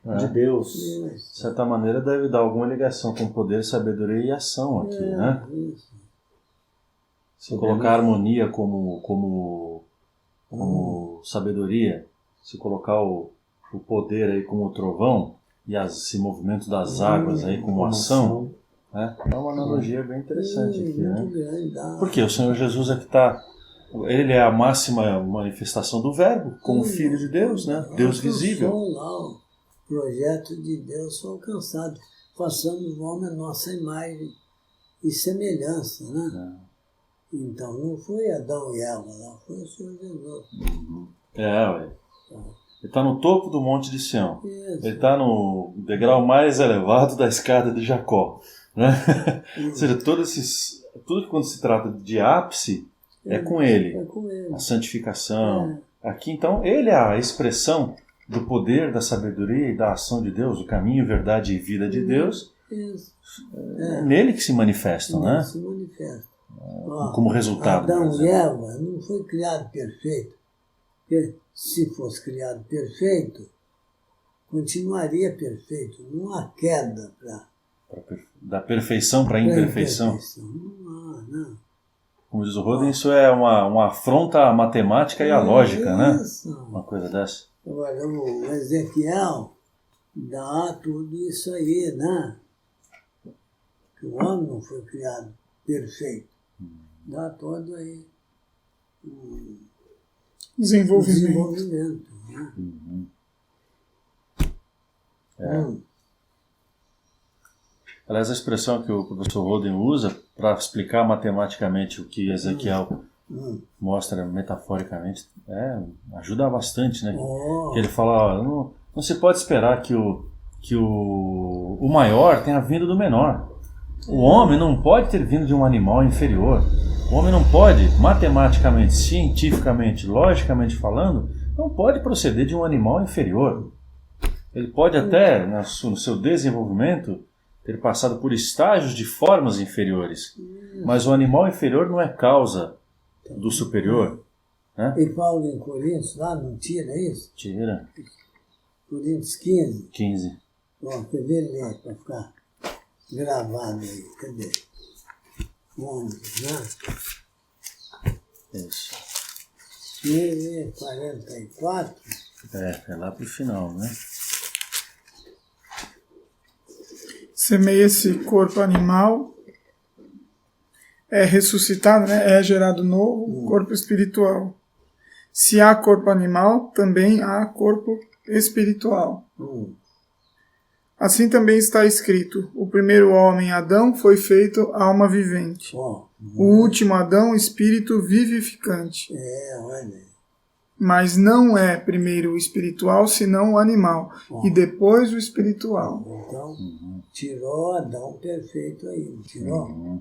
de Deus. De certa maneira deve dar alguma ligação com poder, sabedoria e ação aqui, né? Isso. Se colocar harmonia como sabedoria, se colocar o poder aí como trovão e esse movimento das águas aí como ação, né? É uma analogia bem interessante aqui, né? Muito grande, dá. Porque o Senhor Jesus é que está, ele é a máxima manifestação do Verbo, como Filho de Deus, né? Deus visível. Lá, o projeto de Deus foi alcançado. Façamos o homem a nossa imagem e semelhança, né? Então, não foi Adão e Eva, lá foi o Senhor Jesus. Ué. Ele está no topo do Monte de Sião. Isso. Ele está no degrau mais elevado da escada de Jacó, né? Ou seja, tudo que quando se trata de ápice é com ele. É com ele. A santificação. Aqui, então, ele é a expressão do poder, da sabedoria e da ação de Deus, o caminho, verdade e vida de Deus. Isso. É nele que se manifestam, né? Se manifesta. Como resultado. Adão por e exemplo. Eva não foi criado perfeito. Porque se fosse criado perfeito, continuaria perfeito. Não há queda para Da perfeição para a imperfeição. Não há, não. Como diz o Roden, isso é uma afronta à matemática e à lógica, né? Isso. Uma coisa dessa. Agora, o Ezequiel dá tudo isso aí, né? Que o homem não foi criado perfeito. Dá todo aí o desenvolvimento. Né? Aliás, a expressão que o professor Roden usa para explicar matematicamente o que Ezequiel mostra metaforicamente ajuda bastante, né? Que ele fala, não se pode esperar que o maior tenha vindo do menor. O homem não pode ter vindo de um animal inferior. O homem não pode, matematicamente, cientificamente, logicamente falando, não pode proceder de um animal inferior. Ele pode até, no seu desenvolvimento, ter passado por estágios de formas inferiores. Mas o animal inferior não é causa do superior. Né? E Paulo em Coríntios, lá não tira isso? Tira. Coríntios 15. 15. Ó, quer ver ler para ficar gravado aí? Cadê? 11, né? Isso. E 44. É lá pro final, né? Semeia esse corpo animal, é ressuscitado, né? É gerado novo, corpo espiritual. Se há corpo animal, também há corpo espiritual. Assim também está escrito: o primeiro homem, Adão, foi feito alma vivente. O último Adão, espírito vivificante. Olha aí. Mas não é primeiro o espiritual, senão o animal, e depois o espiritual. Então, tirou Adão perfeito aí, não tirou?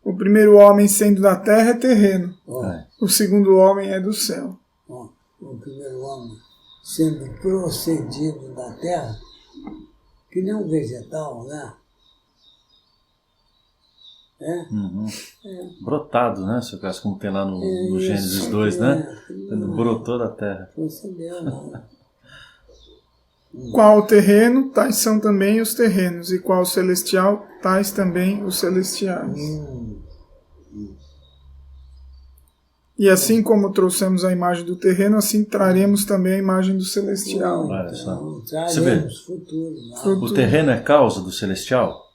O primeiro homem sendo da terra é terreno. Ó, O segundo homem é do céu. ó, o primeiro homem sendo procedido da terra, que nem um vegetal, né? É? Uhum. Brotado, né, seu Cássio, como tem lá no Gênesis 2, né? Brotou da terra. Procedeu, né? Qual o terreno, tais são também os terrenos, e qual o celestial, tais também os celestiais. E assim como trouxemos a imagem do terreno, assim traremos também a imagem do celestial. Olha só. Então, Você vê? traremos futuro. Né? O terreno é causa do celestial?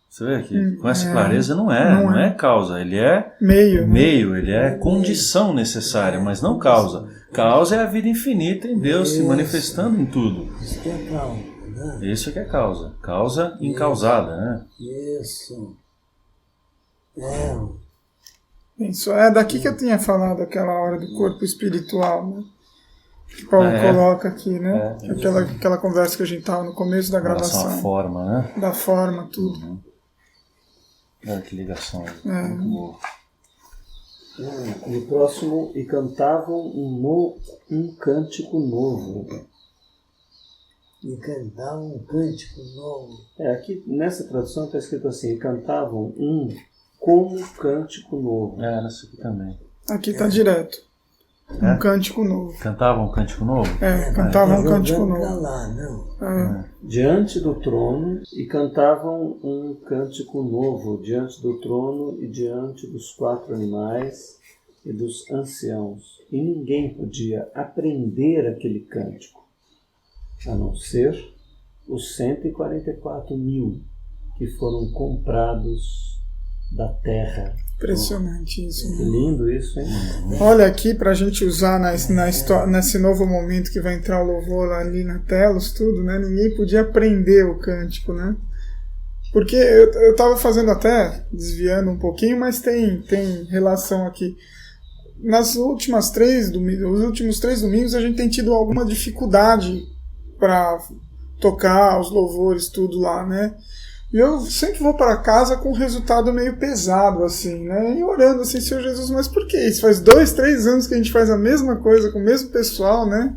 Você vê que com essa clareza não é causa, ele é Meio, né? meio, ele é condição necessária, mas não causa. Causa é a vida infinita em Deus se manifestando em tudo. Isso que é calma, né? Isso que é causa. Causa incausada, né? Isso. Isso é daqui que eu tinha falado aquela hora do corpo espiritual, né? Que Paulo coloca aqui, né? Aquela conversa que a gente estava no começo da Em relação à gravação. forma, né? Da forma, tudo. Olha que ligação. Muito boa. E o próximo, e cantavam um cântico novo. E cantavam um cântico novo. Aqui nessa tradução está escrito assim, e cantavam como cântico novo. Nessa aqui também. Aqui está direto. Um cântico novo. Cantavam um cântico novo? Cantavam um cântico Jogando pra novo. lá, não. Diante do trono, e cantavam um cântico novo diante do trono e diante dos 4 animais e dos anciãos. E ninguém podia aprender aquele cântico, a não ser os 144.000 que foram comprados da terra. Impressionante isso. Que Né? lindo isso, hein? Olha aqui para a gente usar nesse novo momento que vai entrar o louvor ali na telos, tudo, né? Ninguém podia aprender o cântico, né? Porque eu estava fazendo até, desviando um pouquinho, mas tem relação aqui. Os últimos 3 domingos a gente tem tido alguma dificuldade para tocar os louvores, tudo lá, né? E eu sempre vou para casa com um resultado meio pesado, assim, né? E orando assim, Senhor Jesus, mas por que isso? Faz 2, 3 anos que a gente faz a mesma coisa com o mesmo pessoal, né?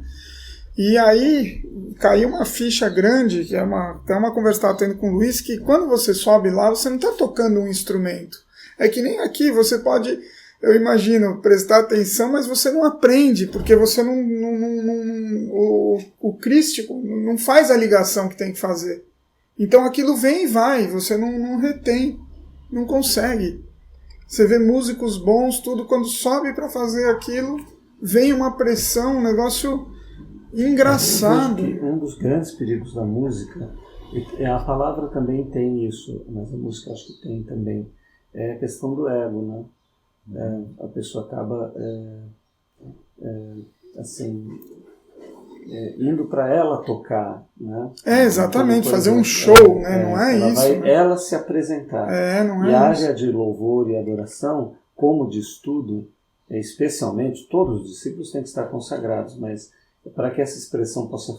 E aí caiu uma ficha grande, que até uma conversa que eu estava tendo com o Luiz, que quando você sobe lá, você não está tocando um instrumento. É que nem aqui, você pode, eu imagino, prestar atenção, mas você não aprende, porque você o crístico não faz a ligação que tem que fazer. Então aquilo vem e vai, você não retém, não consegue. Você vê músicos bons, tudo, quando sobe para fazer aquilo, vem uma pressão, um negócio engraçado. Um dos grandes perigos da música, e a palavra também tem isso, mas a música acho que tem também, é a questão do ego, né? A pessoa acaba indo para ela tocar, né? Exatamente, fazer um exemplo, show, né? Não é isso. Vai né? ela se apresentar. Não E a é área isso. de louvor e adoração, como de estudo, especialmente, todos os discípulos têm que estar consagrados, mas para que essa expressão possa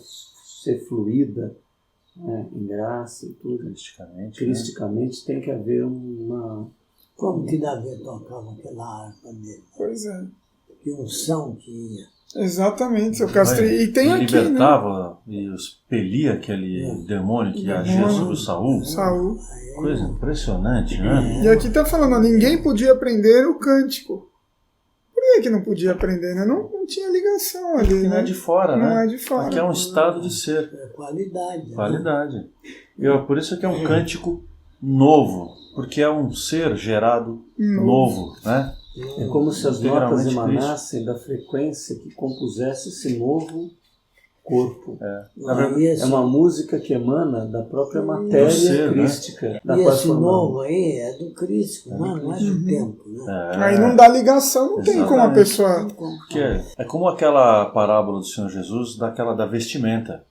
ser fluida, né, em graça e tudo, cristicamente, tem que haver uma... Como que Davi tocava aquela harpa dele? Pois é. Que unção que ia. Exatamente, seu Castro. E tem ele aqui, libertava e expelia aquele demônio que agia sobre o Saul. né? Saul. Coisa impressionante, né? E aqui tá falando, ninguém podia aprender o cântico. Por que não podia aprender, né? Não tinha ligação ali, Porque né? não é de fora, Não né? é de fora. Aqui é um estado de ser. É qualidade. Né? Qualidade. Por isso que é um cântico novo, porque é um ser gerado novo, né? É como se as notas Integralmente emanassem da frequência que compusesse esse novo corpo. É uma música que emana da própria matéria ser, crística. Né? Da E qual esse novo aí é do Cristo, não é do tempo. Né? Aí não dá ligação, não tem como a pessoa... Porque é como aquela parábola do Senhor Jesus, da vestimenta.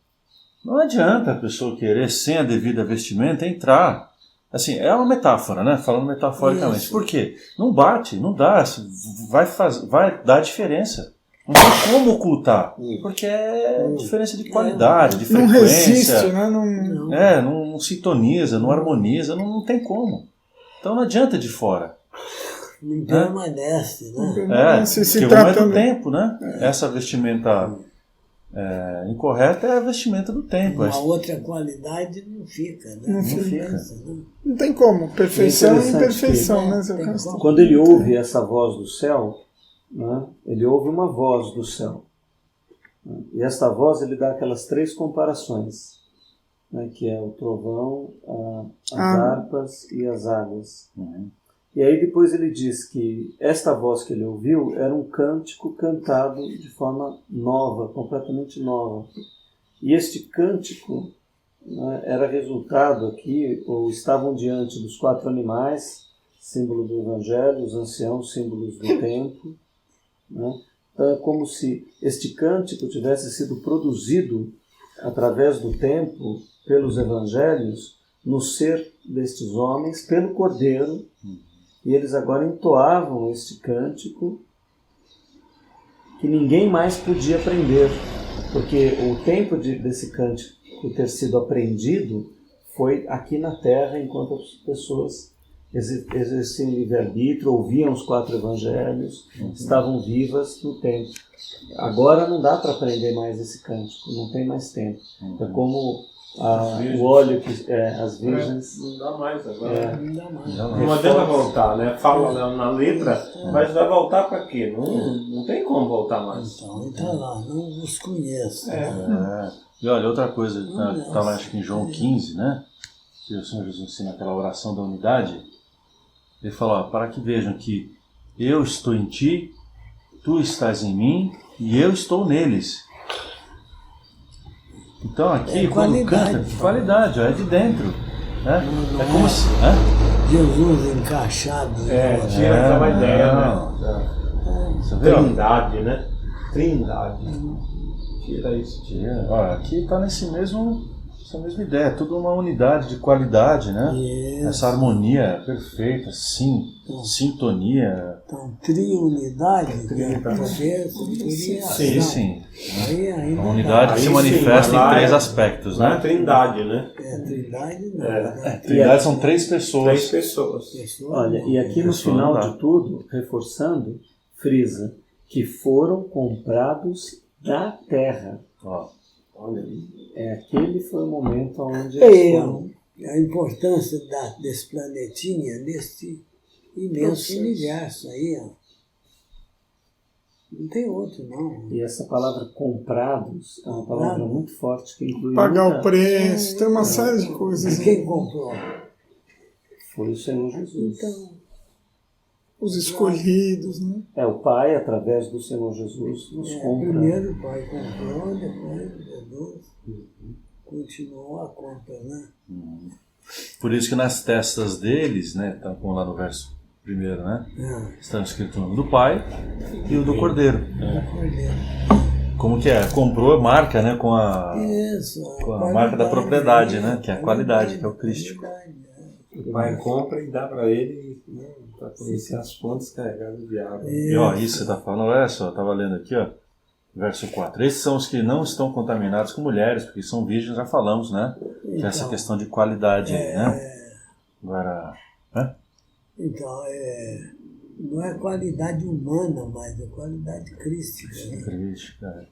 Não adianta a pessoa querer, sem a devida vestimenta, entrar. Assim, é uma metáfora, né? Falando metaforicamente. Isso. Por quê? Não bate, não dá. Vai dar diferença. Não tem como ocultar. Porque é diferença de qualidade, de Não frequência. resiste, né? Não sintoniza, não harmoniza, não tem como. Então não adianta de fora. Não permanece, né? Porque o momento do tempo, né? Essa vestimenta incorreta é a vestimenta do tempo. Uma outra qualidade não fica, né? Não fica. Pensa, né? Não tem como. Perfeição e imperfeição, que- né, seu tem Castro? como. Quando ele ouve essa voz do céu, né, ele ouve uma voz do céu. Né, e esta voz ele dá aquelas 3 comparações, né, que é o trovão, as harpas e as águas. Uhum. E aí depois ele diz que esta voz que ele ouviu era um cântico cantado de forma nova, completamente nova. E este cântico, né, era resultado aqui, ou estavam diante dos 4 animais, símbolo do Evangelho, os anciãos, símbolos do tempo. Né? Então é como se este cântico tivesse sido produzido através do tempo, pelos Evangelhos, no ser destes homens, pelo Cordeiro. E eles agora entoavam este cântico que ninguém mais podia aprender, porque o tempo desse cântico ter sido aprendido foi aqui na Terra, enquanto as pessoas exerciam livre-arbítrio, ouviam os 4 evangelhos, estavam vivas no tempo. Agora não dá para aprender mais esse cântico, não tem mais tempo. É como o óleo que as virgens... Não dá mais agora. Não dá mais. Não adianta voltar, né? Fala na letra, mas vai voltar para quê? Não tem como voltar mais. Então, ele está lá, não os conheço. E olha, outra coisa, estava acho que em João 15, né? Que o Senhor Jesus ensina aquela oração da unidade. Ele fala, ó, para que vejam que eu estou em ti, tu estás em mim e eu estou neles. Então aqui, quando canta, qualidade, ó, é de dentro. Né? É como se... Jesus encaixado. Tira aquela ideia, né? Você vê, ó? Trindade, né? Trindade. Tira isso. Ó, aqui está essa mesma ideia, tudo uma unidade de qualidade, né? Isso. Essa harmonia perfeita, sintonia. Então, triunidade, que é poder, sabedoria e ação. Sim. Aí ainda A unidade que se manifesta em 3 aspectos, Não é né? trindade, né? trindade não. Né? Trindade são 3 pessoas. 3 pessoas. Pessoa Olha, não. e aqui no Pessoa final não dá. de tudo, reforçando, frisa que foram comprados da terra. Ó, Olha, Aquele foi o momento onde eles foram. A importância desse planetinha, desse imenso universo aí, ó. Não tem outro, não. E essa palavra comprados é uma palavra muito forte que inclui Pagar muita... o preço, tem uma série de coisas. E quem comprou? Foi o Senhor Jesus. Então, Os escolhidos, né? O Pai, através do Senhor Jesus, nos compra. primeiro o pai comprou, depois Jesus continuou a compra, né? por isso que nas testas deles, né? Então, como lá no verso primeiro, né? Está escrito o nome do Pai e o do Cordeiro. Como que é? Comprou, marca, né? Com a marca da propriedade, né? Que é a qualidade, que é o crístico. o pai compra e dá para ele, né, para conhecer as fontes carregadas de água. E ó, isso você está falando, olha só, eu estava lendo aqui, ó, verso 4. Esses são os que não estão contaminados com mulheres, porque são virgens, já falamos, né? Que é essa questão de qualidade aí, né? Agora, né? Então, não é qualidade humana, mas é qualidade crística, né? Crística,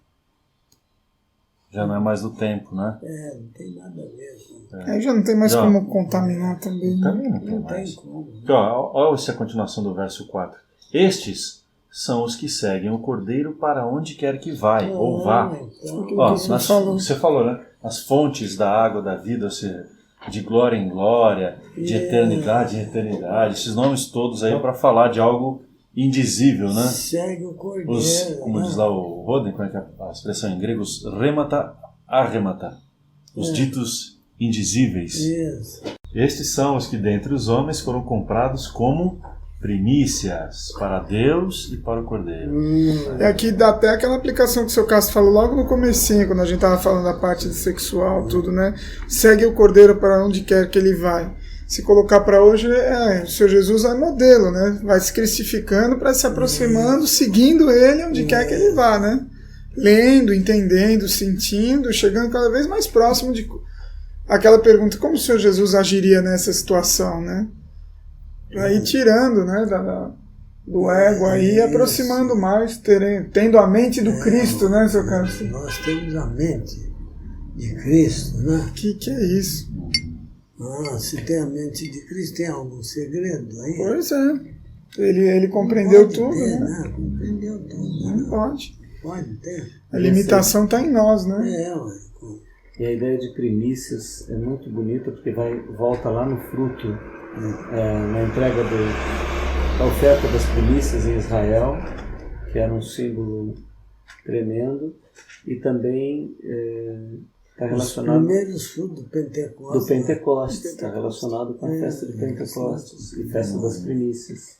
já não é mais do tempo, né? Não tem nada a ver com... Aí já não tem mais Já. como contaminar também. Né? Também não tem Não mais. tem como. Aqui, ó, olha essa continuação do verso 4. Estes são os que seguem o Cordeiro para onde quer que vai, ou vá. Então, Ó, Você falou. você falou, né? As fontes da água da vida, ou seja, de glória em glória, de eternidade em eternidade. Esses nomes todos aí para falar de algo indizível, né? segue o Cordeiro. Como né? diz lá o Roden, como é que é a expressão em grego? Os remata, arremata. Os ditos indizíveis. Isso. Estes são os que dentre os homens foram comprados como primícias para Deus e para o Cordeiro. E aqui dá até aquela aplicação que o seu Castro falou logo no comecinho, quando a gente estava falando da parte sexual, tudo, né? Segue o Cordeiro para onde quer que ele vai. Se colocar para hoje, o Senhor Jesus é modelo, né? Vai se crucificando para se aproximando, seguindo ele onde quer que ele vá, né? Lendo, entendendo, sentindo, chegando cada vez mais próximo de aquela pergunta, como o Senhor Jesus agiria nessa situação, né? Pra ir tirando, né, do ego aí, aproximando mais, tendo a mente do Cristo, né, seu Carlos? Nós temos a mente de Cristo, né? Que é isso? Se tem a mente de Cristo, tem algum segredo aí? Pois é. Ele compreendeu Pode tudo, ter, né? Compreendeu tudo. Não Né? pode. Pode ter. A limitação está em nós, né? Ué. E a ideia de primícias é muito bonita porque volta lá no fruto, na entrega da oferta das primícias em Israel, que era um símbolo tremendo, e também está relacionado... Os primeiros frutos do Pentecostes. Do Pentecostes, está relacionado com a festa de Pentecostes e festa das primícias.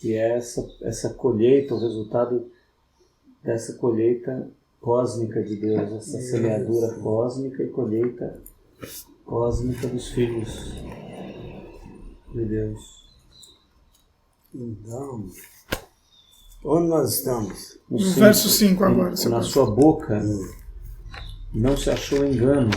E é essa colheita, o resultado dessa colheita cósmica de Deus, essa semeadura cósmica e colheita cósmica dos filhos de Deus. Então, onde nós estamos? No verso 5 agora. Na seu sua boca não se achou engano,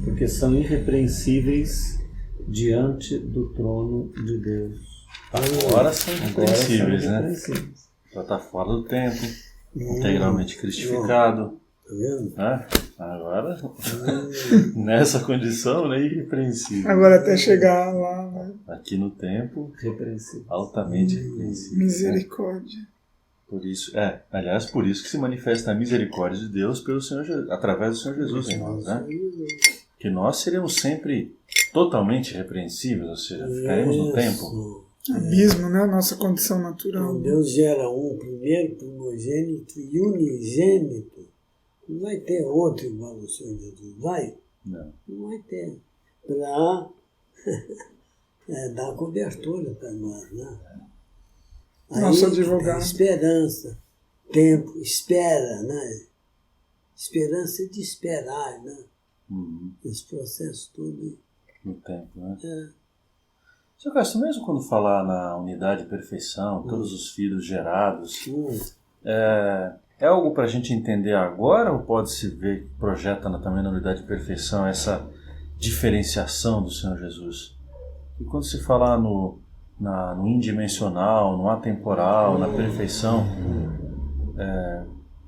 porque são irrepreensíveis diante do trono de Deus. Agora são irrepreensíveis, né? irrepreensíveis. Já está fora do tempo, integralmente cristificado. Tá vendo? Né? Agora, nessa condição, né, irrepreensível. Agora até chegar lá, né? Aqui no tempo, Repreensível. altamente irrepreensível. Né? Misericórdia. Por isso, aliás, por isso que se manifesta a misericórdia de Deus pelo Senhor Jesus, através do Senhor Jesus em nós, né? Que nós seremos sempre totalmente irrepreensíveis, ou seja, ficaremos no tempo. Abismo, né? Nossa condição natural. Então, Deus gera um primeiro primogênito e unigênito. Não vai ter outro igual ao Senhor Jesus. Vai? Não. Não vai ter. Para dar cobertura para nós, né? Nosso advogado. Esperança, tempo, espera, né? Esperança de esperar, né? Esse processo todo. No tempo, né? Seu Castro, mesmo quando falar na unidade e perfeição, todos os filhos gerados, é algo para a gente entender agora ou pode-se ver que projeta também na unidade e perfeição essa diferenciação do Senhor Jesus? E quando se falar no indimensional, no atemporal, na perfeição,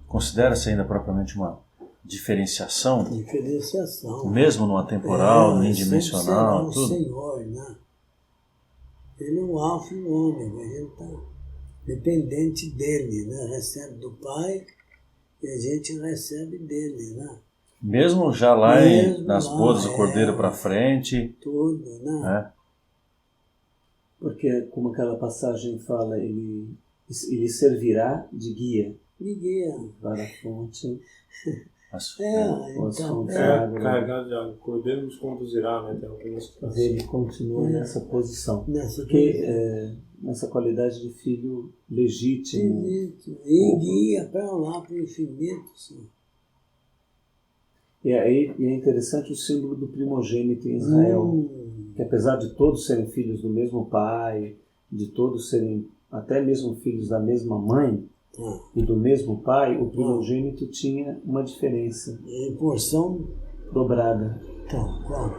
considera-se ainda propriamente uma diferenciação? Diferenciação. Mesmo no atemporal, no indimensional, o tudo? Senhor, né? Ele é o alfa e o ômega, a gente está dependente dele, né? Recebe do Pai e a gente recebe dele, né? Mesmo já lá nas bodas do Cordeiro para frente, tudo, né? Porque, como aquela passagem fala, ele servirá de guia para a fonte. Carregado de água, o Cordeiro nos conduzirá, né? Tem algumas situações. Ele continua nessa posição. Porque nessa qualidade de filho legítimo. E guia para lá, para o infinito. Senhor. E é interessante o símbolo do primogênito em Israel. Que apesar de todos serem filhos do mesmo pai, de todos serem até mesmo filhos da mesma mãe, e do mesmo pai, o primogênito tinha uma diferença. Em porção dobrada. Então, qual?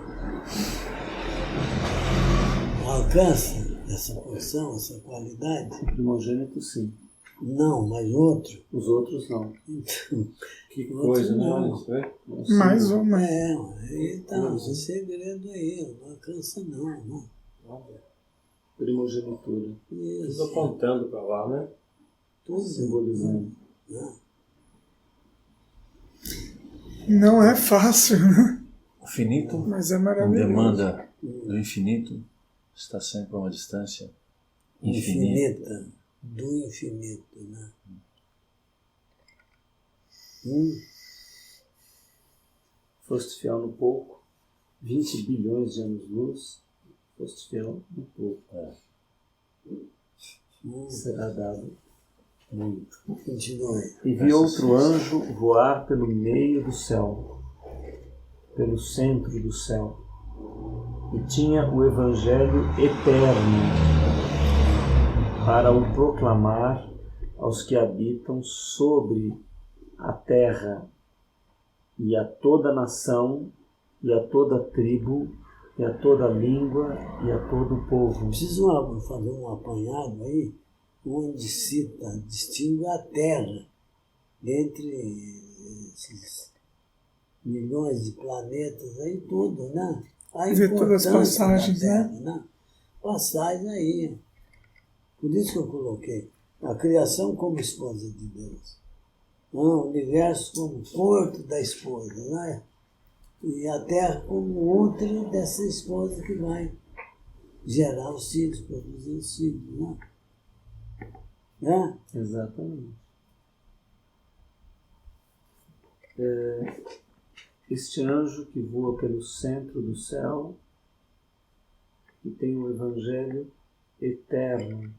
Alcança essa porção, essa qualidade? O primogênito, sim. Não, mas outro. Os outros não. Então, Que coisa, não. né? Mais uma. Então, esse segredo aí, não alcança não. Primogenitura. Isso. Tudo apontando para lá, né? Tudo simbolizando. Não é fácil, né? o finito, Mas é com maravilhoso. demanda do infinito, está sempre a uma distância infinita. Infinita. Do infinito, né? Foste fiel no pouco, 20 bilhões de anos-luz, foste fiel no pouco. Será dado muito. Continue. E vi outro anjo voar pelo meio do céu, pelo centro do céu, e tinha o Evangelho eterno para o proclamar aos que habitam sobre a terra e a toda nação e a toda tribo, e a toda língua, e a todo povo. Preciso fazer um apanhado aí, onde cita, distingue a Terra, dentre esses milhões de planetas aí, tudo, né? A Ver todas as importância passagens, da Terra, né? Passagem aí. Por isso que eu coloquei a criação como esposa de Deus. O universo como corpo da esposa, né? E a Terra como útero dessa esposa que vai gerar os filhos, produzir os filhos, né? Né? Exatamente. Este anjo que voa pelo centro do céu e tem o Evangelho eterno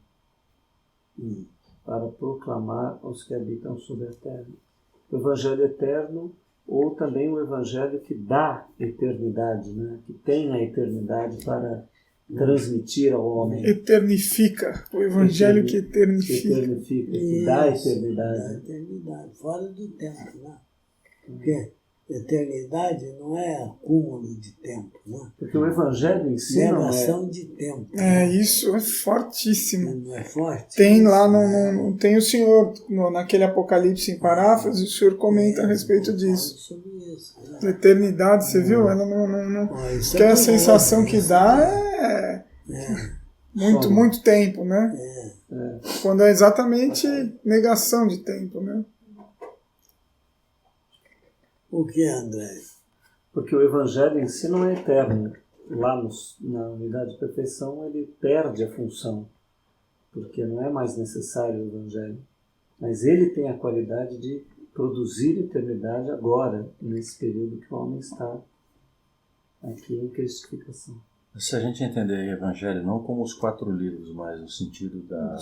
para proclamar aos que habitam sobre a terra. O Evangelho eterno, ou também o Evangelho que dá eternidade, né? Que tem a eternidade para transmitir ao homem. Eternifica. O Evangelho que eternifica. Que dá eternidade. Dá eternidade, fora do tempo, né? Porque eternidade não é acúmulo de tempo, né? Porque o Evangelho em si não é... Negação de tempo. Isso é fortíssimo. Não é forte? Tem lá, tem o Senhor, naquele Apocalipse em paráfrase, o Senhor comenta a respeito disso. Sobre isso, né? A eternidade, você viu? Ela não Isso que é a bom, sensação né? que dá é muito tempo, né? Quando é exatamente negação de tempo, né? O que, André? Porque o Evangelho em si não é eterno. Lá na unidade de perfeição ele perde a função, porque não é mais necessário o Evangelho. Mas ele tem a qualidade de produzir eternidade agora, nesse período que o homem está aqui em cristificação. Se a gente entender o Evangelho não como os 4 livros, mas no sentido da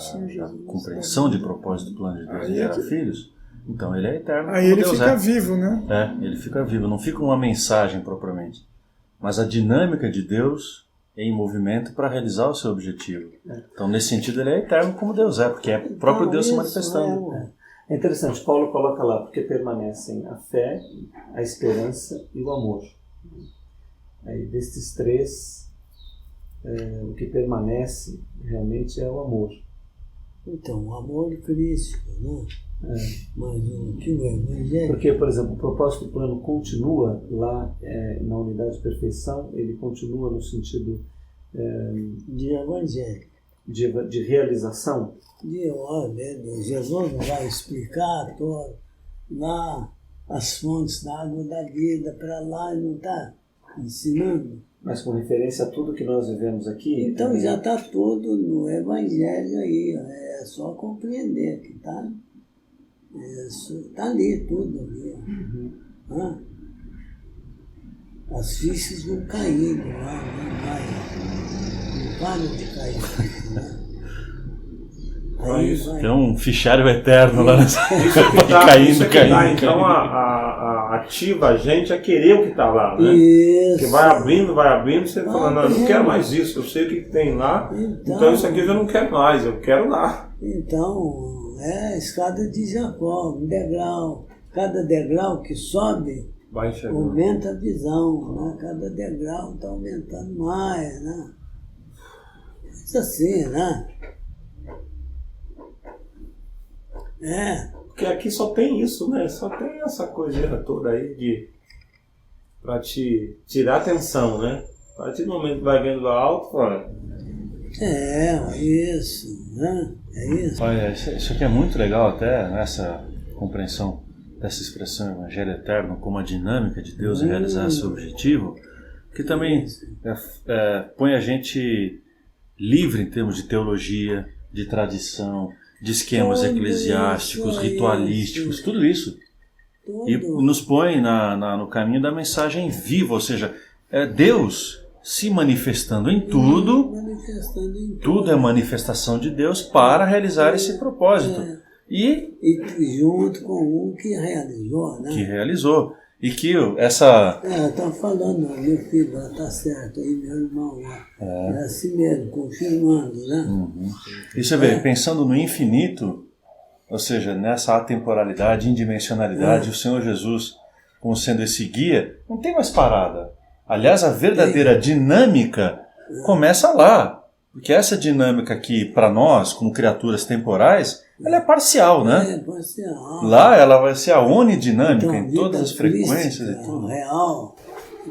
compreensão de propósito do plano de Deus em gerar filhos, então ele é eterno. Aí ele Deus fica vivo, né? Ele fica vivo, não fica uma mensagem propriamente, mas a dinâmica de Deus em movimento para realizar o seu objetivo. Então, nesse sentido, ele é eterno como Deus é, porque é o próprio Deus se manifestando. É interessante, Paulo coloca lá, porque permanecem a fé, a esperança e o amor. Aí, destes 3, o que permanece realmente é o amor. Então, o amor crístico, né? Mas o que o Evangelho... Porque, por exemplo, o propósito do plano continua lá na unidade de perfeição, ele continua no sentido de Evangelho. De realização. Jesus vai explicar lá as fontes da água da vida, para lá e não está ensinando. Mas com referência a tudo que nós vivemos aqui... Então já está tudo no Evangelho aí, é só compreender que está ali, tudo ali. As fichas vão caindo lá, não param de cair. Né? Aí vai... Tem um fichário eterno lá nessa... Isso é que dá, então ativa a gente a querer o que está lá, né? Isso. Que vai abrindo, você fala, não, eu não quero mais isso, eu sei o que tem lá, então isso aqui eu já não quero mais, eu quero lá. Então, é a escada de Jacó, um degrau. Cada degrau que sobe, aumenta a visão, né? Cada degrau está aumentando mais, né? Isso assim, né? Porque aqui só tem isso, né? Só tem essa coisinha toda aí pra te tirar a atenção, né? A partir do momento que vai vendo lá alto, fala... Isso, né? É isso. Olha, isso aqui é muito legal até, nessa compreensão dessa expressão Evangelho Eterno como a dinâmica de Deus em realizar seu objetivo, que também põe a gente livre em termos de teologia, de tradição, de esquemas eclesiásticos, ritualísticos, tudo isso. E nos põe no caminho da mensagem viva, ou seja, Deus se manifestando em tudo, tudo é manifestação de Deus para realizar esse propósito. E junto com o que realizou, né? Que realizou. E que essa... Tá falando, meu filho, tá certo, aí meu irmão, é assim mesmo, confirmando, né? E você vê, pensando no infinito, ou seja, nessa atemporalidade, indimensionalidade, o Senhor Jesus, como sendo esse guia, não tem mais parada. Aliás, a verdadeira dinâmica começa lá. Porque essa dinâmica aqui, para nós, como criaturas temporais, ela é parcial, né? É parcial. Lá ela vai ser a onidinâmica, Então, a em todas as vida frequências crística, e tudo. real,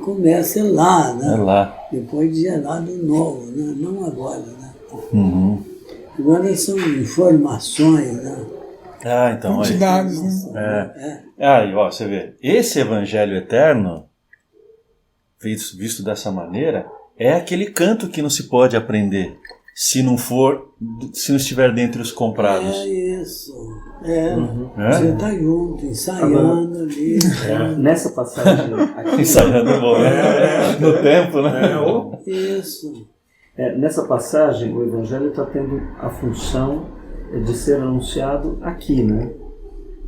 começa lá, né? É lá. Depois de gerado novo, né? Não agora, né? Uhum. Agora são informações, né? Ah, então, aí. Quantidades, né? Aí, ó, você vê, esse evangelho eterno, visto dessa maneira, é aquele canto que não se pode aprender se não estiver dentre os comprados. É isso. É. É? Você está junto, ensaiando ali. Nessa passagem aqui, Ensaiando bom, né? No tempo, né? Isso. nessa passagem o Evangelho está tendo a função de ser anunciado aqui, né?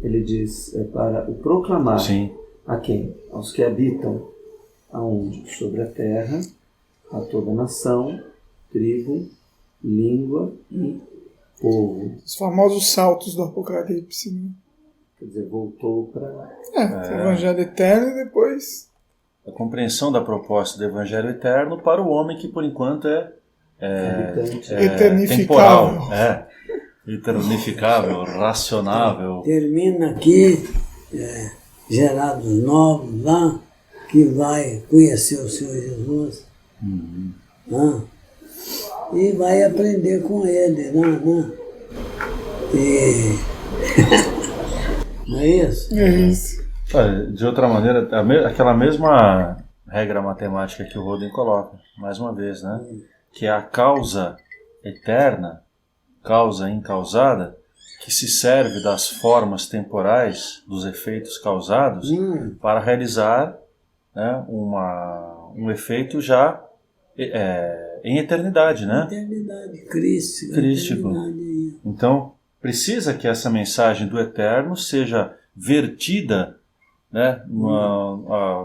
Ele diz para o proclamar. Sim. A quem? Aos que habitam aonde? Sobre a terra, a toda nação, tribo, língua e povo. Os famosos saltos do Apocalipse, né? Quer dizer, voltou para... O Evangelho Eterno e depois... A compreensão da proposta do Evangelho Eterno para o homem que, por enquanto, é Eternificável. temporal. Eternificável, racionável. Termina aqui, gerados novos lá, que vai conhecer o Senhor Jesus. Né? E vai aprender com ele, né? E... Não é isso? É isso. De outra maneira, aquela mesma regra matemática que o Roden coloca, mais uma vez, né? Que é a causa eterna, causa incausada, que se serve das formas temporais, dos efeitos causados, para realizar, né, um efeito já em eternidade, né? Eternidade, Cristo. Crístico. Eternidade. Então, precisa que essa mensagem do eterno seja vertida, né,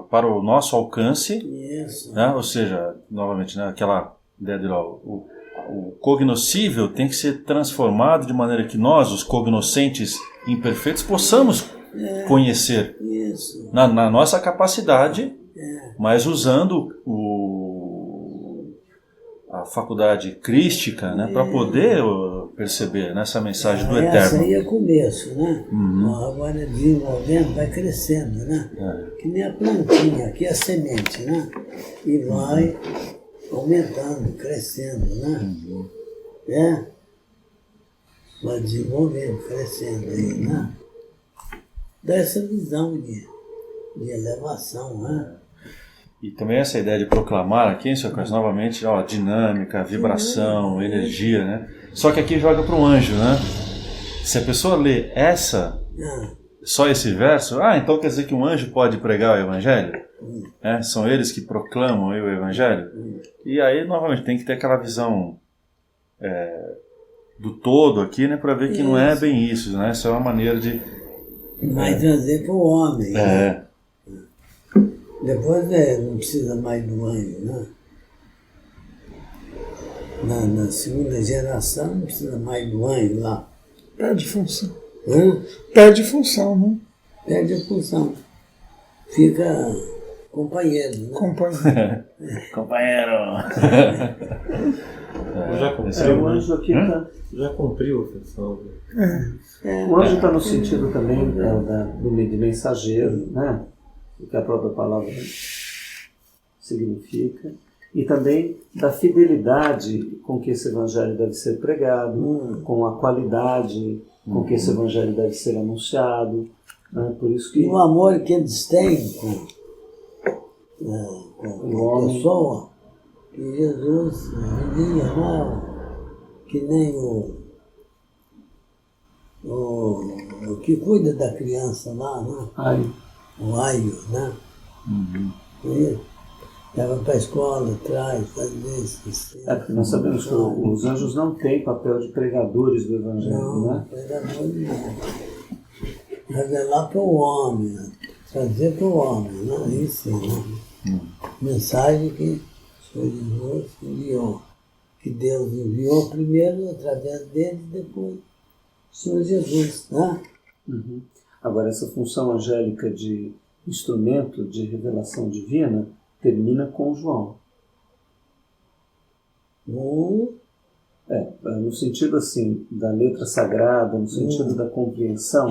para o nosso alcance, Isso. né? Ou seja, novamente, né, aquela ideia de lá, o cognoscível tem que ser transformado de maneira que nós, os cognoscentes imperfeitos, possamos conhecer Isso. na nossa capacidade, mas usando a faculdade crística, né, para poder perceber nessa mensagem do Essa eterno. aí é começo, né? Agora desenvolvendo, vai crescendo, né? Que nem a plantinha, aqui é a semente, né? E vai aumentando, crescendo, né? Vai desenvolvendo, crescendo aí, né? Dá essa visão de elevação, né? E também essa ideia de proclamar aqui, Sr. Carlos, novamente, dinâmica, vibração, energia, né? Só que aqui joga para um anjo, né? Se a pessoa lê só esse verso, então quer dizer que um anjo pode pregar o Evangelho? São eles que proclamam o Evangelho? E aí, novamente, tem que ter aquela visão do todo aqui, né? Para ver que não é bem isso, né? Isso é uma maneira de... Vai trazer para o homem, né? Depois não precisa mais do anjo, né? Na segunda geração não precisa mais do anjo lá. Perde função. Perde função, né? Perde a função. Fica companheiro, né? Companheiro. Companheiro! O anjo aqui Já cumpriu a função. O anjo está no sentido também de mensageiro, né? O que a própria palavra significa, e também da fidelidade com que esse evangelho deve ser pregado, com a qualidade com que esse evangelho deve ser anunciado, né? Por isso que E o amor que eles têm com a pessoa, que Jesus dizia, que nem o que cuida da criança lá, né? O aio, né? Leva para a escola, traz, faz isso. Assim. porque nós sabemos que os anjos não têm papel de pregadores do evangelho, né? Pregadores não. Revelar para o homem, né? Trazer para o homem, né? Isso, né? Mensagem que o Senhor Jesus enviou. Que Deus enviou primeiro através dele, depois o Senhor Jesus, né? Agora, essa função angélica de instrumento de revelação divina termina com João. Um, No sentido assim, da letra sagrada, no sentido da compreensão,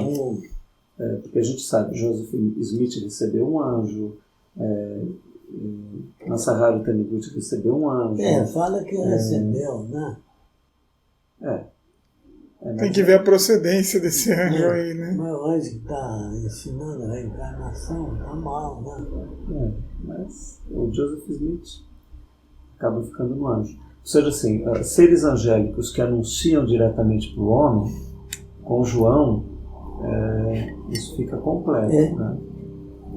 porque a gente sabe, Joseph Smith recebeu um anjo, Masaharu Taniguchi recebeu um anjo. fala que recebeu, né? Tem que ver a procedência desse anjo aí, né? Mas o anjo que está ensinando a reencarnação está mal, né? Mas o Joseph Smith acaba ficando no anjo. Ou seja, assim, seres angélicos que anunciam diretamente para o homem, com João, isso fica completo, né?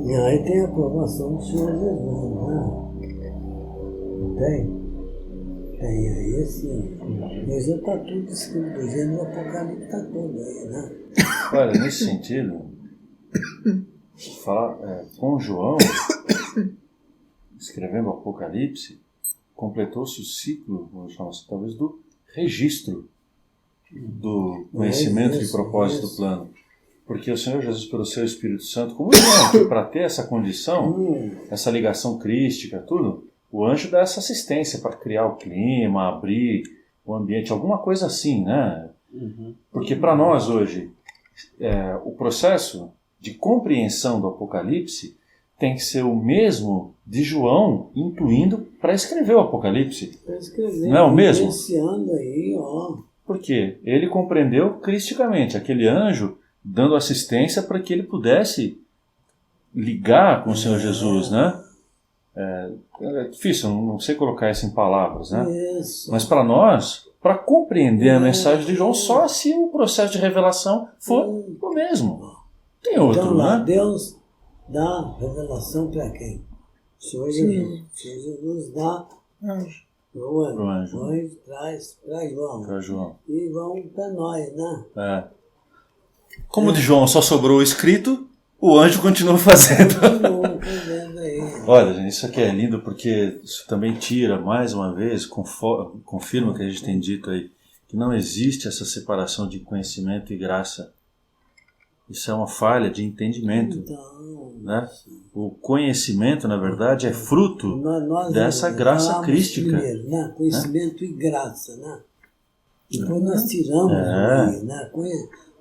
E aí tem a aprovação do Senhor Jesus, né? Não tem? Tem aí esse. Mas já está tudo escrito, do gênero Apocalipse está todo aí, né? Olha, nesse sentido, com João, escrevendo o Apocalipse, completou-se o ciclo, vamos chamar assim, talvez, do registro do conhecimento de propósito do plano. Porque o Senhor Jesus, pelo seu Espírito Santo, como que para ter essa condição, essa ligação crística, tudo, o anjo dá essa assistência para criar o clima, abrir o ambiente, alguma coisa assim, né? Porque para nós hoje, o processo de compreensão do Apocalipse tem que ser o mesmo de João intuindo para escrever o Apocalipse. Não é o mesmo? Esse ano aí, ó. Porque ele compreendeu cristicamente aquele anjo dando assistência para que ele pudesse ligar com o Senhor Jesus, né? É difícil, não sei colocar isso em palavras, né? Isso. Mas para nós, para compreender a mensagem de João, só se o processo de revelação for o mesmo. Tem outro, Então lá, né? Deus dá revelação para quem? O Senhor Jesus. O Senhor Jesus dá Anjo. pro anjo. Pro anjo. O anjo traz para João. Para João. E vão para nós, né? Como de João só sobrou o escrito, o anjo continua fazendo. Continua fazendo aí. Olha, gente, isso aqui é lindo porque isso também tira, mais uma vez, confirma o que a gente tem dito aí, que não existe essa separação de conhecimento e graça. Isso é uma falha de entendimento. Então, Né? O conhecimento, na verdade, é fruto nós dessa graça falamos crística. Primeiro, né? Conhecimento e graça, né? Depois nós tiramos aí, né?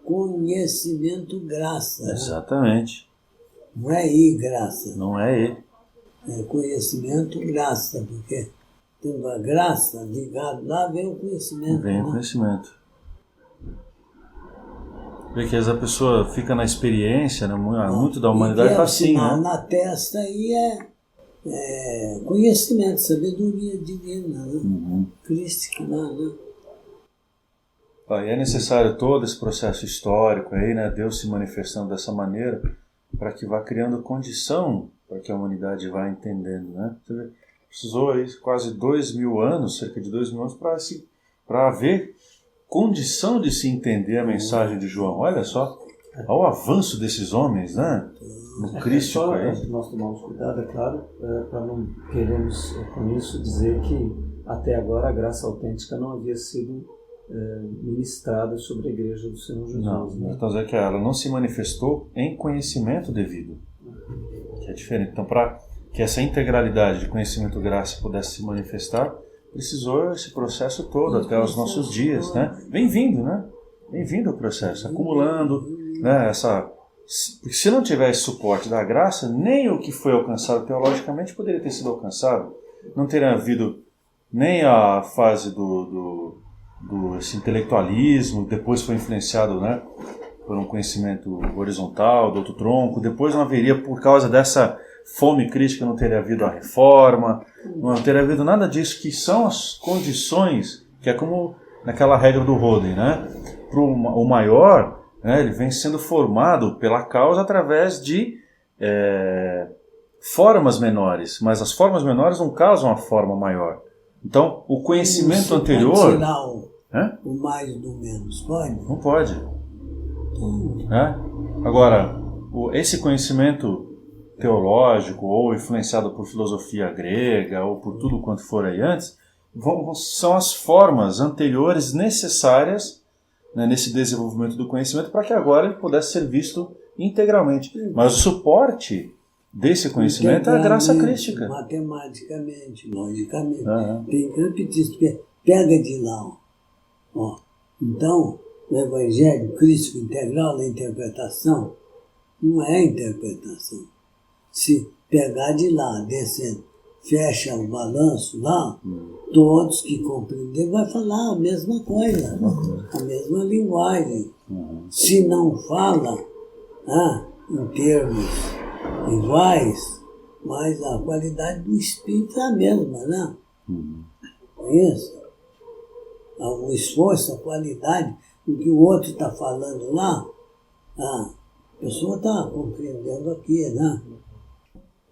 Conhecimento, graça. Né? Exatamente. Não é I, graça. Não é ele. É conhecimento, graça, porque tendo a graça ligado lá, vem o conhecimento. Vem o né? conhecimento. Vê que a pessoa fica na experiência, né? Muito da humanidade está assim, sinal né? na testa aí é conhecimento, sabedoria divina, né? Crística, né? E é necessário todo esse processo histórico aí, né? Deus se manifestando dessa maneira para que vá criando condição para que a humanidade vá entendendo, né? Você vê, precisou aí quase 2.000 anos, cerca de 2.000 anos, para haver condição de se entender a mensagem de João. Olha só, olha o avanço desses homens, né? No Cristo aí. Nós tomamos cuidado, é claro, para não queremos com isso dizer que até agora a graça autêntica não havia sido ministrada sobre a igreja do Senhor Jesus. Não, né? então é que ela não se manifestou em conhecimento devido, que é diferente. Então, para que essa integralidade de conhecimento e graça pudesse se manifestar, precisou esse processo todo até os nossos dias, né? Vem vindo, né? Vem vindo o processo, acumulando, né? Porque se não tivesse suporte da graça, nem o que foi alcançado teologicamente poderia ter sido alcançado. Não teria havido nem a fase do esse intelectualismo, depois foi influenciado, né, por um conhecimento horizontal, do outro tronco, depois não haveria, por causa dessa fome crítica, não teria havido a reforma, não teria havido nada disso, que são as condições, que é como naquela regra do Roden, né, o maior, né, ele vem sendo formado pela causa através de formas menores, mas as formas menores não causam a forma maior. Então, o conhecimento anterior... Pode tirar o mais do menos, pode? Não pode. Agora, esse conhecimento teológico, ou influenciado por filosofia grega, ou por tudo quanto for aí antes, são as formas anteriores necessárias, né, nesse desenvolvimento do conhecimento para que agora ele pudesse ser visto integralmente. Mas o suporte desse conhecimento é a graça crística. Matematicamente, logicamente. Aham. Tem que repetir isso, porque pega de lá. Ó. Então, o Evangelho crístico integral da interpretação não é interpretação. Se pegar de lá, descendo, fecha o balanço lá, todos que compreenderem vai falar a mesma coisa, a mesma linguagem. Se não fala em termos iguais, mas a qualidade do espírito é a mesma, né? É isso? O esforço, a qualidade, o que o outro está falando lá, a pessoa está compreendendo aqui, né?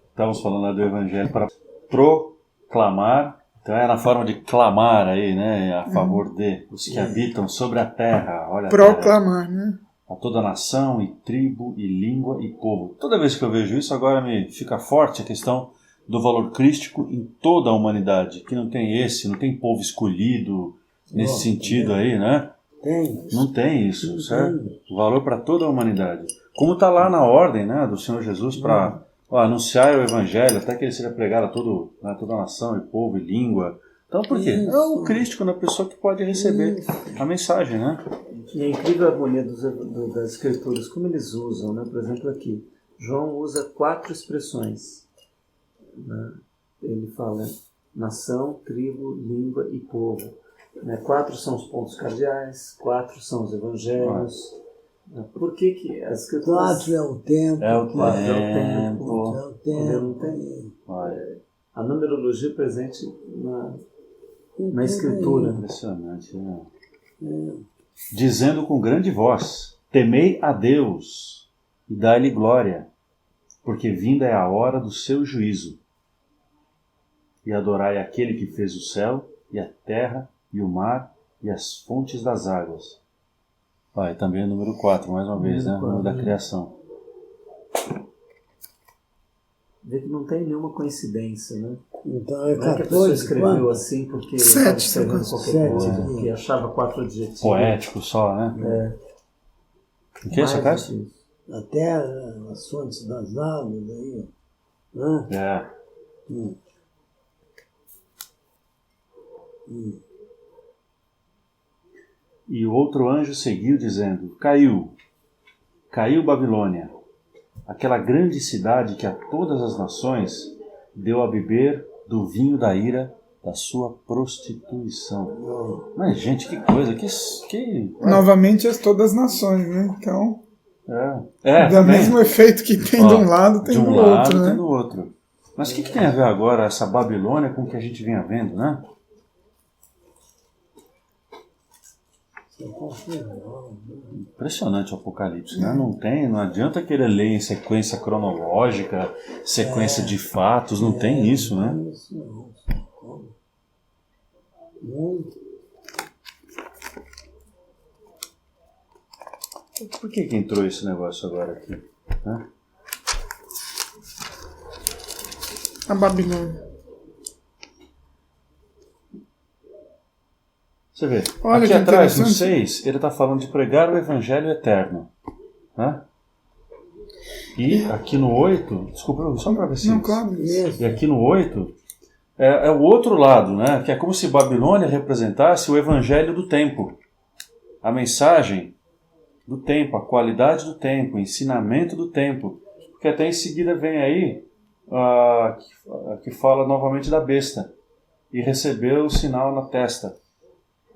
Estávamos falando lá do Evangelho para proclamar, então é na forma de clamar aí, né? A favor de os que habitam sobre a terra. Olha, Proclamar, né? a toda nação, e tribo, e língua, e povo. Toda vez que eu vejo isso, agora me fica forte a questão do valor crístico em toda a humanidade, que não tem povo escolhido nesse sentido aí, né? Tem. Não tem isso, certo? O valor para toda a humanidade. Como está lá na ordem, né, do Senhor Jesus para anunciar o Evangelho, até que ele seja pregado a toda a nação, e povo, e língua. Então, por quê? É o crístico na pessoa que pode receber a mensagem, né? E é incrível a harmonia das escrituras, como eles usam, né? Por exemplo, aqui, João usa 4 expressões. Né? Ele fala nação, tribo, língua e povo. Né? 4 são os pontos cardeais, 4 são os evangelhos. Por que as escrituras... 4 é o tempo. É o 4 é o tempo. É o tempo. A numerologia presente na escritura. Impressionante, né? Dizendo com grande voz: temei a Deus e dai-lhe glória, porque vinda é a hora do seu juízo. E adorai aquele que fez o céu, e a terra, e o mar, e as fontes das águas. E também o número 4, mais uma vez, né? O número da criação. Vê que não tem nenhuma coincidência, né? Então é Não é que a pessoa 14, escreveu quanto? assim porque ele 7, estava escrevendo qualquer coisa, 7, porque achava 4 adjetivos. Poético só, né? O que é isso, Mais Cássio? do que isso. A terra, as fontes das águas, aí, ó. Né? E o outro anjo seguiu, dizendo: Caiu Babilônia, aquela grande cidade que a todas as nações deu a beber do vinho da ira da sua prostituição. Mas, gente, que coisa, que... Novamente todas as nações, né? Então, É, dá o mesmo efeito que tem de um lado, tem de um do lado, outro, né? tem do outro. Mas o que tem a ver agora essa Babilônia com o que a gente vinha vendo, né? Impressionante o Apocalipse, né? Não adianta querer ler em sequência cronológica, sequência de fatos, não tem isso, né? Isso não. Por que entrou esse negócio agora aqui? Né? A Babilônia. Você vê, Olha aqui que atrás, no interessante. 6, ele está falando de pregar o Evangelho eterno. Né? E aqui no 8, desculpa, só para ver se... Não, claro. E aqui no 8, é o outro lado, né? Que é como se Babilônia representasse o Evangelho do tempo. A mensagem do tempo, a qualidade do tempo, o ensinamento do tempo. Porque até em seguida vem aí que fala novamente da besta. E recebeu o sinal na testa.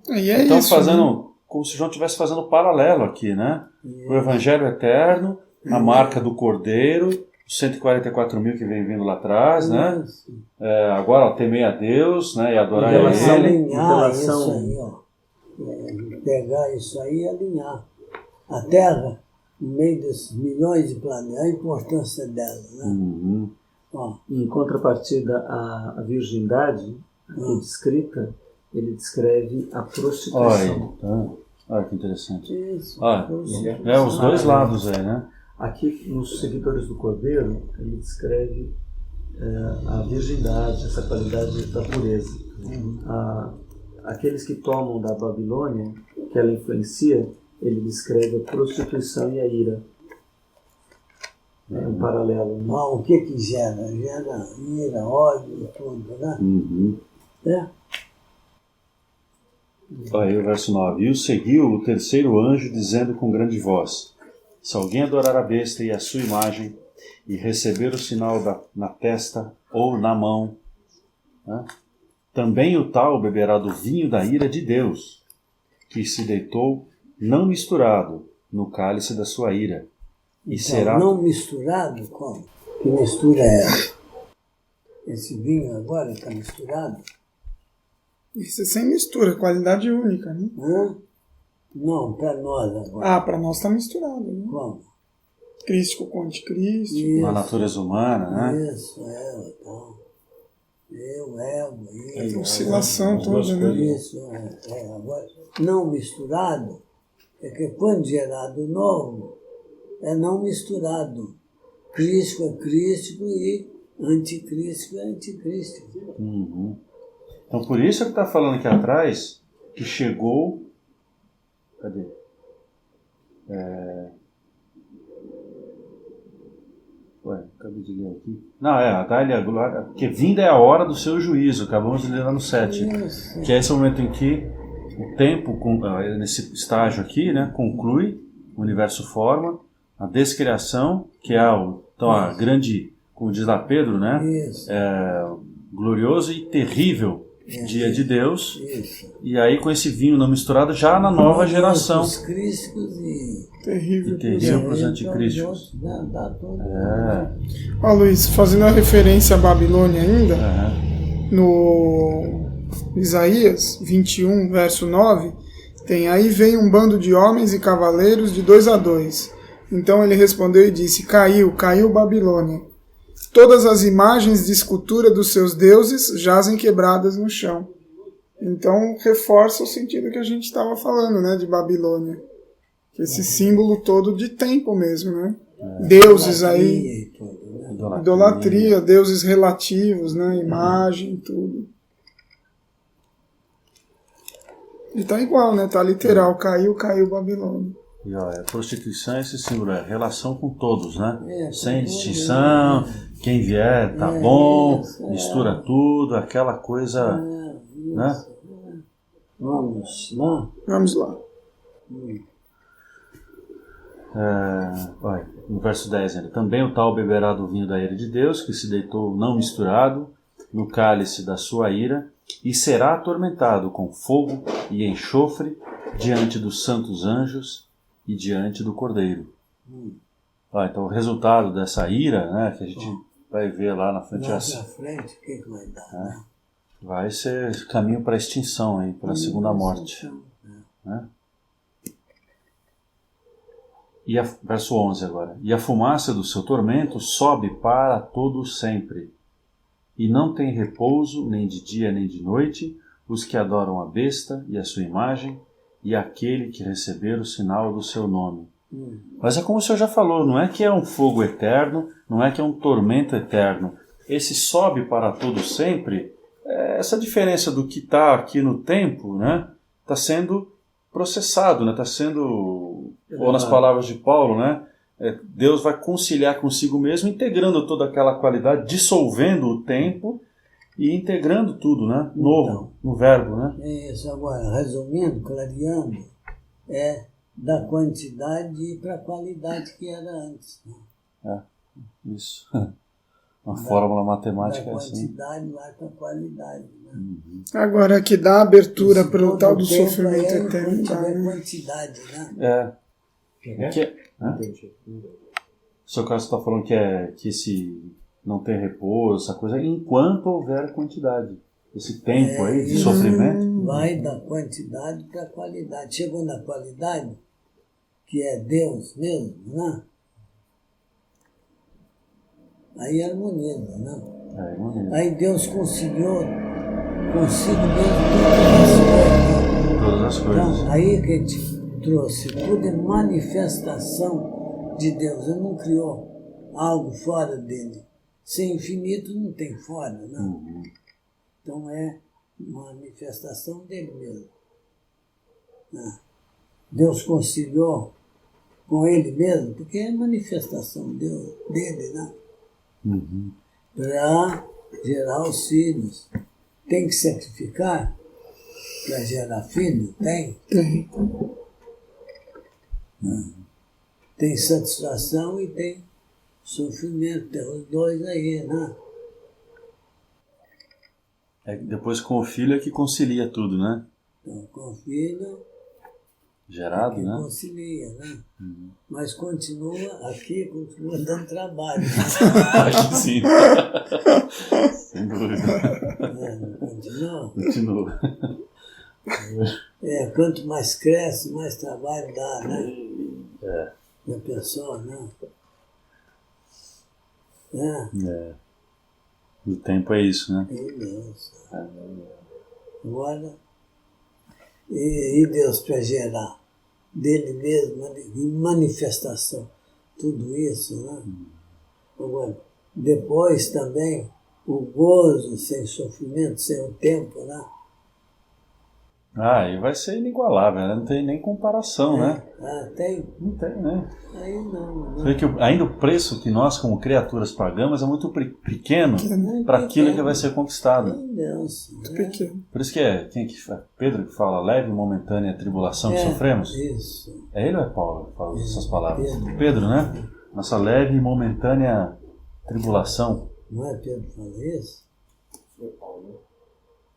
E é Então, isso, fazendo, como se João estivesse fazendo um paralelo aqui, né? O Evangelho eterno, a marca do Cordeiro, os 144 mil que vem vindo lá atrás, né? Agora, temei a Deus, né? E adorar a Ele. Alinhar isso aí, ó. Pegar isso aí e alinhar. A Terra, no meio desses milhões de planetas, a importância dela, né? Ó. Em contrapartida, a virgindade, aqui descrita, ele descreve a prostituição. Olha que interessante. Isso. Os dois lados aí, né? Aqui, nos seguidores do Cordeiro, ele descreve a virgindade, essa qualidade da pureza. Aqueles que tomam da Babilônia, que ela influencia, ele descreve a prostituição e a ira. É um paralelo. Né? O que gera? Gera ira, ódio, tudo, né? Uhum. É? Aí o verso 9. E o seguiu o terceiro anjo, dizendo com grande voz: se alguém adorar a besta e a sua imagem, e receber o sinal na testa ou na mão, né, também o tal beberá do vinho da ira de Deus, que se deitou não misturado no cálice da sua ira. E Então, será... não misturado, como? Que mistura é? Esse vinho agora está misturado? Isso é sem mistura, qualidade única, né? Hã? Não, para nós agora. Para nós tá misturado, né? Como? Cristo com anticristo. Na natureza humana, né? Isso, então. Eu, ego, A oscilação as duas toda, né? coisas. isso, agora, não misturado, é que quando gerado novo, é não misturado. Cristo é Cristo e anticristo é anticristo. Uhum. Então por isso que está falando aqui atrás que chegou... Cadê? Acabei de ler aqui. Não, dá-lhe a glória, porque vinda é a hora do seu juízo. Acabamos de ler lá no 7. Isso. Que é esse momento em que o tempo, nesse estágio aqui, né, conclui, o universo forma, a descriação, que é a grande, como diz lá Pedro, né, Isso. glorioso e terrível dia de Deus. Isso. E aí com esse vinho não misturado já na nova geração. Os crísticos e Terrível. Terrível para os anticristos. Dá tudo. Ó, Luiz, fazendo a referência à Babilônia ainda, no Isaías 21, verso 9, tem: aí vem um bando de homens e cavaleiros de 2 a 2. Então ele respondeu e disse: caiu Babilônia. Todas as imagens de escultura dos seus deuses jazem quebradas no chão. Então reforça o sentido que a gente estava falando, né, de Babilônia. Esse símbolo todo de tempo mesmo, né? Deuses aí, idolatria, deuses relativos, né? Imagem, tudo. E tá igual, né? Tá literal, caiu Babilônia. E a prostituição é esse símbolo, é relação com todos, né? Com Sem todos, distinção, quem vier tá bom, mistura tudo, aquela coisa, né? Vamos lá. Vamos lá. No verso 10 ainda. Também o tal beberá do vinho da ira de Deus, que se deitou não misturado no cálice da sua ira, e será atormentado com fogo e enxofre diante dos santos anjos e diante do Cordeiro. Então o resultado dessa ira, né, que a gente vai ver lá na frente, Lá na frente, o que vai dar? Né? vai ser caminho para a extinção, para a segunda morte. Né? Verso 11 agora. E a fumaça do seu tormento sobe para todo sempre, e não tem repouso nem de dia nem de noite os que adoram a besta e a sua imagem e aquele que receber o sinal do seu nome. Mas é como o senhor já falou, não é que é um fogo eterno, não é que é um tormento eterno. Esse sobe para todo sempre, essa diferença do que está aqui no tempo, né, está sendo processado, né, está sendo, ou nas palavras de Paulo, né, Deus vai conciliar consigo mesmo, integrando toda aquela qualidade, dissolvendo o tempo e integrando tudo, né, novo, no verbo, né. É isso. Agora, resumindo, clareando, da quantidade para a qualidade que era antes. Né? Isso. Uma fórmula matemática da assim. quantidade vai para a qualidade. Né? Agora que dá abertura Isso, para o todo tal do tempo sofrimento enquanto eterno. tiver Né? quantidade, né? O seu caso está falando que esse não tem repouso, essa coisa, enquanto houver quantidade. Esse tempo aí de sofrimento. Vai da quantidade para a qualidade. Chegou na qualidade, que é Deus mesmo, né? Aí harmoniza, né? Aí Deus conseguiu consigo mesmo Todas as coisas. Então, aí que a gente trouxe, tudo é manifestação de Deus. Ele não criou algo fora dele. Sem infinito não tem fora, né? Então é manifestação dele mesmo. Deus conciliou com ele mesmo, porque é manifestação dele, né? Uhum. Para gerar os filhos. Tem que sacrificar para gerar filho? Tem. Tem. Tem satisfação e tem sofrimento. Tem os dois aí, né? Depois com o filho é que concilia tudo, né? Então, com o filho, Gerado, que né? concilia, né? Mas continua dando trabalho. Acho que sim. Sem dúvida. Não continua? Continua. Quanto mais cresce, mais trabalho dá, né? É. Da pessoa, né? O tempo é isso, né? Meu Deus. Agora, e Deus para gerar dele mesmo, em manifestação, tudo isso, né? Agora, depois também, o gozo sem sofrimento, sem o tempo, né? E vai ser inigualável, né? Não tem nem comparação, né? Tem. Não tem, né? Aí não. Você vê que ainda o preço que nós, como criaturas, pagamos é muito pequeno para aquilo que vai ser conquistado. Meu Deus. Muito pequeno. Por isso que Pedro que fala, leve e momentânea tribulação que sofremos. Isso. É ele ou é Paulo que fala essas palavras? Pedro. Né? Nossa leve e momentânea tribulação. Não é Pedro que fala isso? Foi Paulo, né?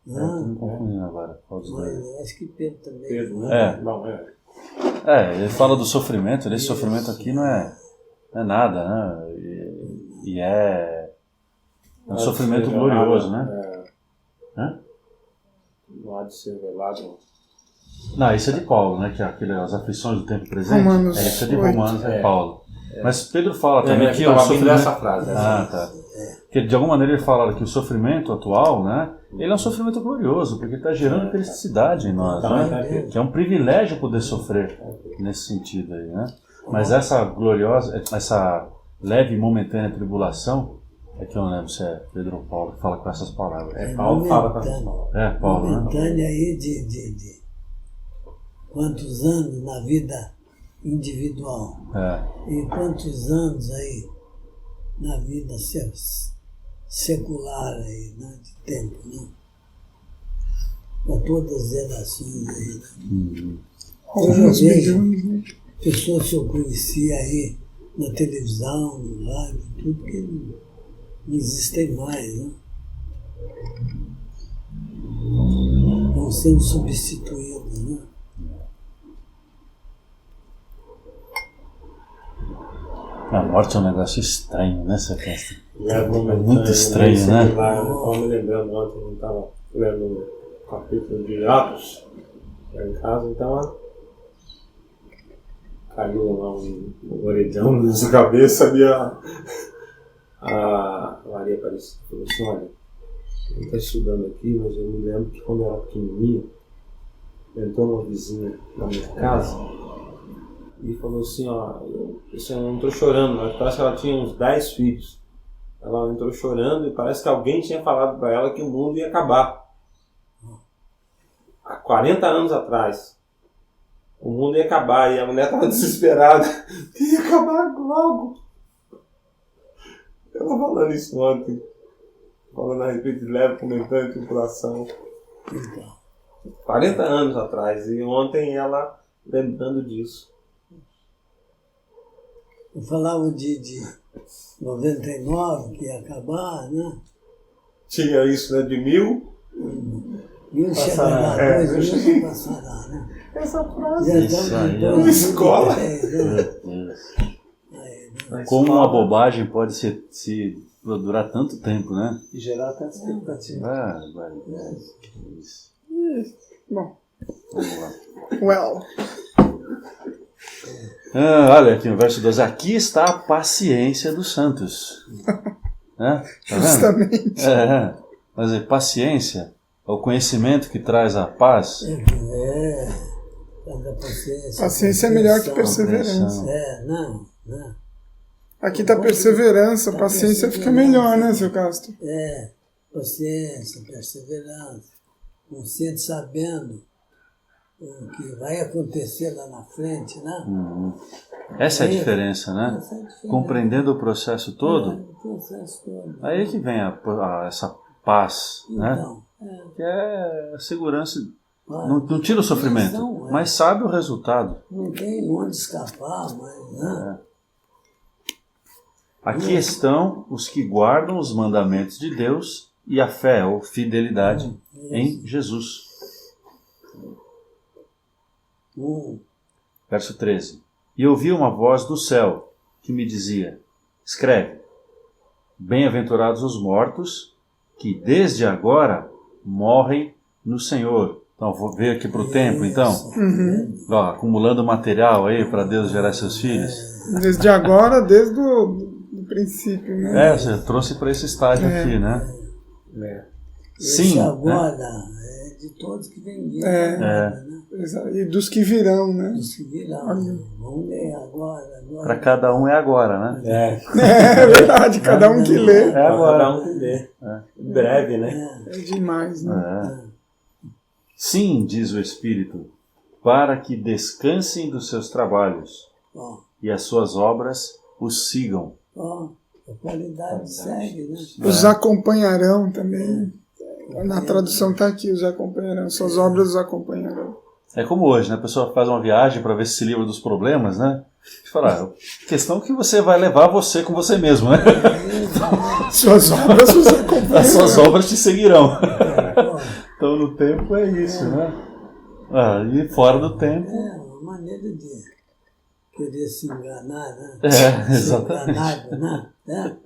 Estou me confundindo agora. Mas eu acho que Pedro também. Pedro, né? Ele fala do sofrimento. Esse sofrimento aqui não é nada, né? E é um sofrimento glorioso, né? Não há de ser velado. Não, isso é de Paulo, né? Que é as aflições do tempo presente. Romanos Isso é de 8. Romanos, é Paulo. Mas Pedro fala também que o estava vindo sofrimento... essa frase. Tá. Que de alguma maneira ele fala que o sofrimento atual, né? Ele é um sofrimento glorioso, porque está gerando felicidade em nós, né? Que é um privilégio poder sofrer nesse sentido aí, né? Mas essa gloriosa, essa leve e momentânea tribulação, é que eu não lembro se é Pedro ou Paulo que fala com essas palavras. Paulo fala com essas palavras. É, Paulo, né? Momentânea aí de quantos anos na vida individual e quantos anos aí na vida secular aí, né? De tempo, né? Para todas as gerações aí, né? Hoje eu vejo pessoas que eu conhecia aí na televisão, no rádio, tudo que não existem mais, né? Estão sendo substituídos, né? A morte é um negócio estranho, né, Sequestra? É muito estranho, né? Eu estava me lembrando ontem, eu estava lendo um capítulo de Atos, lá em casa, então caiu lá um orelhão na cabeça e a Maria Aparecida falou assim, olha, ele está estudando aqui, mas eu me lembro que quando eu era pequenininho, entrou uma vizinha na minha casa e falou assim, eu não estou chorando, mas parece que ela tinha uns 10 filhos. Ela entrou chorando e parece que alguém tinha falado para ela que o mundo ia acabar. Há 40 anos atrás. O mundo ia acabar e a mulher estava desesperada. Ia acabar logo. Ela falando isso ontem. Falando a respeito de leve, comentando tripulação. 40 anos atrás. E ontem ela lembrando disso. Eu falava de 99 que ia acabar, né? Tinha isso, né? De 1000. 1000 chegará, 2000 não passará, né? Essa frase. Já estamos em Na escola. 2010, né? Como uma bobagem pode se durar tanto tempo, né? E gerar tanta expectativa. Isso. Bom, Vamos lá. well. Olha aqui no verso 12. Aqui está a paciência dos santos. Tá vendo? Justamente. Mas paciência é o conhecimento que traz a paz. Paciência é melhor que perseverança. Não. Aqui está perseverança, paciência fica melhor, né, seu Castro? Paciência, perseverança, consciente sabendo o que vai acontecer lá na frente, né? Essa é a diferença, né? Essa é a diferença. Compreendendo o processo todo, O processo todo. aí é que vem essa paz, né? Então, Que é a segurança. Ah, Não tira o sofrimento, não, mas sabe o resultado. não tem onde escapar, mas, né? Aqui estão os que guardam os mandamentos de Deus e a fé ou fidelidade em Jesus. Verso 13. E ouvi uma voz do céu que me dizia: escreve, bem-aventurados os mortos que desde agora morrem no Senhor. Então, vou ver aqui para o tempo, então. Ó, acumulando material aí para Deus gerar seus filhos. Desde agora, desde o princípio, né? Você trouxe para esse estágio aqui, né? Sim. Esse né? agora é de todos que vêm vindo agora, né? E dos que virão, né? Os que virão. Vamos ler agora. Para cada um é agora, né? É verdade, cada um que lê. É agora. Cada um que lê. Em breve, né? É demais, né? Sim, diz o Espírito, para que descansem dos seus trabalhos Ó, e as suas obras os sigam. ó, a qualidade segue, né? Os acompanharão também. Na tradução está aqui, os acompanharão. Suas obras os acompanharão. É como hoje, né? A pessoa faz uma viagem para ver se livra dos problemas, né? E fala, questão que você vai levar você com você mesmo, né? Suas obras os acompanharão. As suas obras te seguirão. Então no tempo é isso, né? E fora do tempo. É uma maneira de querer se enganar, né? Exatamente. Se enganar, né?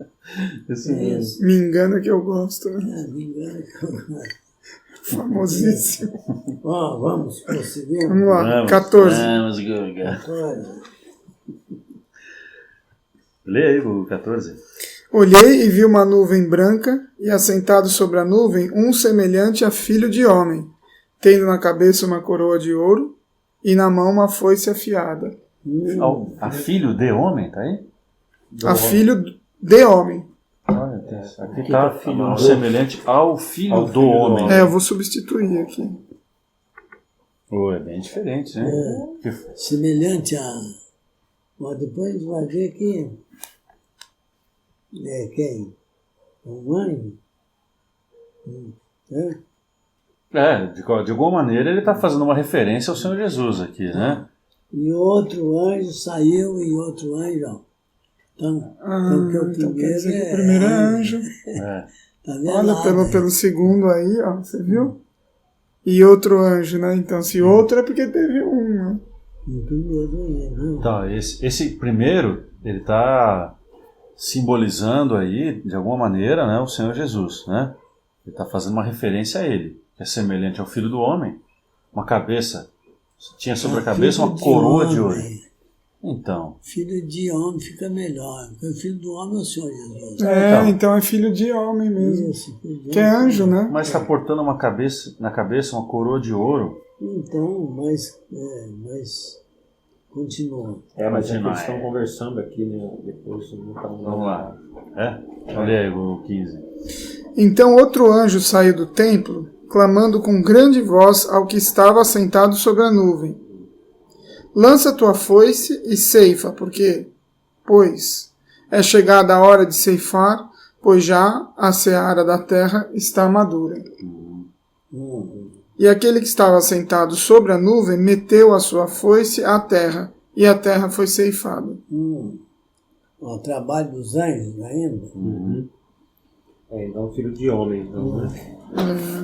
Isso mesmo. Me engana que eu gosto, né? Me engana que eu gosto. Famosíssimo. Ó, vamos prosseguir. Vamos lá, Vamos, 14. Vamos, Guga. Olha, Lê aí o 14. Olhei e vi uma nuvem branca, e assentado sobre a nuvem, um semelhante a filho de homem, tendo na cabeça uma coroa de ouro, e na mão uma foice afiada. A filho de homem, tá aí? A filho de homem. Olha, aqui está filho semelhante ao filho do homem. Eu vou substituir aqui. É bem diferente, né? semelhante a... Mas depois a gente vai ver que... quem? Um anjo? De alguma maneira ele está fazendo uma referência ao Senhor Jesus aqui, né? E outro anjo saiu e outro anjo, ó. Então, Então quer dizer que o primeiro é anjo. Tá vendo? Olha, pelo segundo aí, ó, você viu? E outro anjo, né? Então, se outro é porque teve um, né? Então, esse primeiro, ele está simbolizando aí, de alguma maneira, né, o Senhor Jesus, né? Ele está fazendo uma referência a ele, que é semelhante ao Filho do Homem, uma cabeça, tinha sobre a cabeça uma coroa de ouro. Então. Filho de homem fica melhor, porque o filho do homem é o Senhor Jesus. Então é filho de homem mesmo. Isso, que é anjo, né? Mas está portando na cabeça uma coroa de ouro. Então, mas continua. Mas é que eles estão conversando aqui, né? Depois vamos lá. Olha aí o 15. Então outro anjo saiu do templo, clamando com grande voz ao que estava sentado sobre a nuvem: lança tua foice e ceifa, pois é chegada a hora de ceifar, pois já a seara da terra está madura. E aquele que estava sentado sobre a nuvem meteu a sua foice à terra, e a terra foi ceifada. O trabalho dos anjos ainda. Então filho de homem, então, né?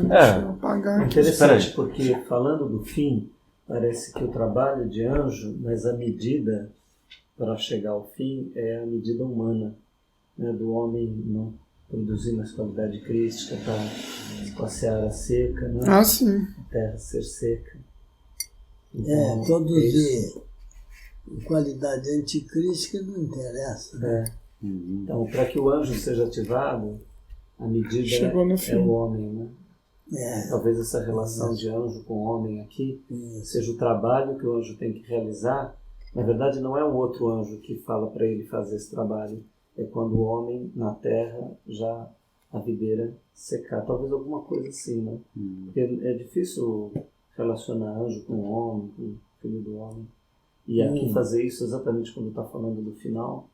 Deixa eu apagar É aqui. interessante porque, falando do fim, parece que o trabalho de anjo, mas a medida para chegar ao fim é a medida humana, né, do homem não produzindo as qualidades crísticas, com a seara seca, né, Sim. a terra ser seca. Então, Produzir qualidade anticrística não interessa. Né? Então, para que o anjo seja ativado, a medida Chegou no fim. é o homem, né? Talvez essa relação de anjo com homem aqui seja o trabalho que o anjo tem que realizar. Na verdade, não é o outro anjo que fala para ele fazer esse trabalho. É quando o homem, na terra, já a videira secar. Talvez alguma coisa assim, né? Porque é difícil relaciona anjo com homem, com filho do homem. E aqui fazer isso exatamente quando está falando do final,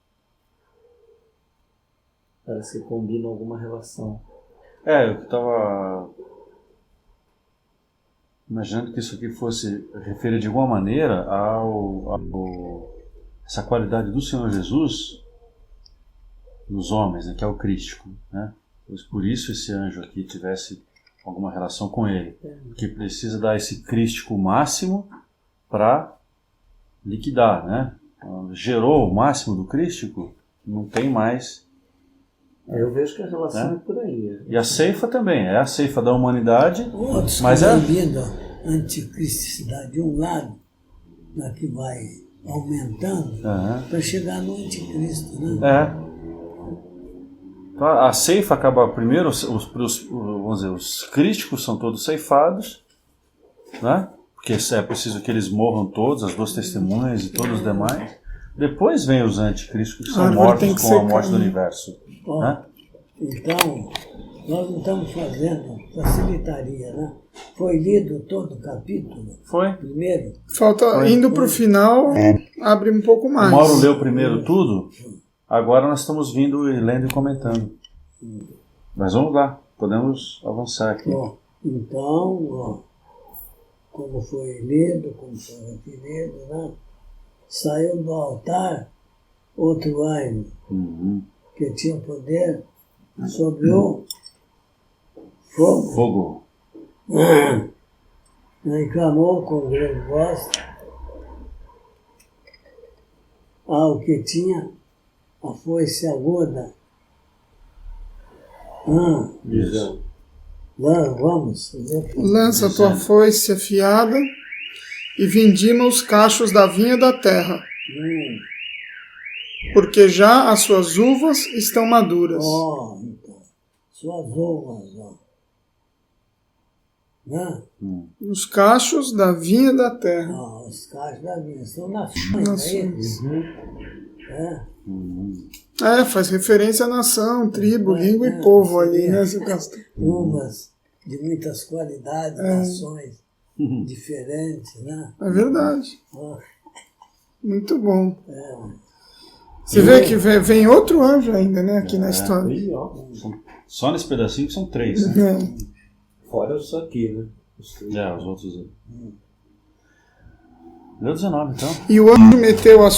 parece que combina alguma relação. Eu estava imaginando que isso aqui fosse referir de alguma maneira essa qualidade do Senhor Jesus nos homens, né, que é o crístico, né? Por isso esse anjo aqui tivesse alguma relação com ele, que precisa dar esse crístico máximo para liquidar, né? Gerou o máximo do crístico, não tem mais. Eu vejo que a relação Né? é por aí. E a ceifa também, é a ceifa da humanidade, Outros mas que vão vindo a anticristicidade de um lado, na que vai aumentando, para chegar no anticristo, né? Então, a ceifa acaba primeiro, vamos dizer, os crísticos são todos ceifados, né? Porque é preciso que eles morram todos, as duas testemunhas e todos os demais. Depois vem os anticristos, que são mortos com a morte do universo. Ó, Né? então, nós não estamos fazendo facilitaria, né? Foi lido todo o capítulo? Foi. Primeiro? Falta, indo para o final, abre um pouco mais. O Mauro leu primeiro tudo, agora nós estamos vindo e lendo e comentando. Mas vamos lá, podemos avançar aqui. Ó, então, ó, como foi lido, como foi referido, né? Saiu do altar outro anjo que tinha poder sobre o fogo. E clamou com grande voz ao que tinha a foice aguda. Isso. Vamos. Lança tua foice afiada e vindima os cachos da vinha da terra, porque já as suas uvas estão maduras. Então, suas uvas, ó. Né? Os cachos da vinha da terra. Os cachos da vinha são nações, Faz referência à nação, tribo, língua e povo ali, né? Uvas de muitas qualidades, nações diferentes, né? É verdade. Ó, Muito bom. Você vê que vem outro anjo ainda, né? Aqui na história. E, ó, Só nesse pedacinho são 3. Né? fora isso aqui, né? Os outros. Deu 19 então. E o anjo meteu a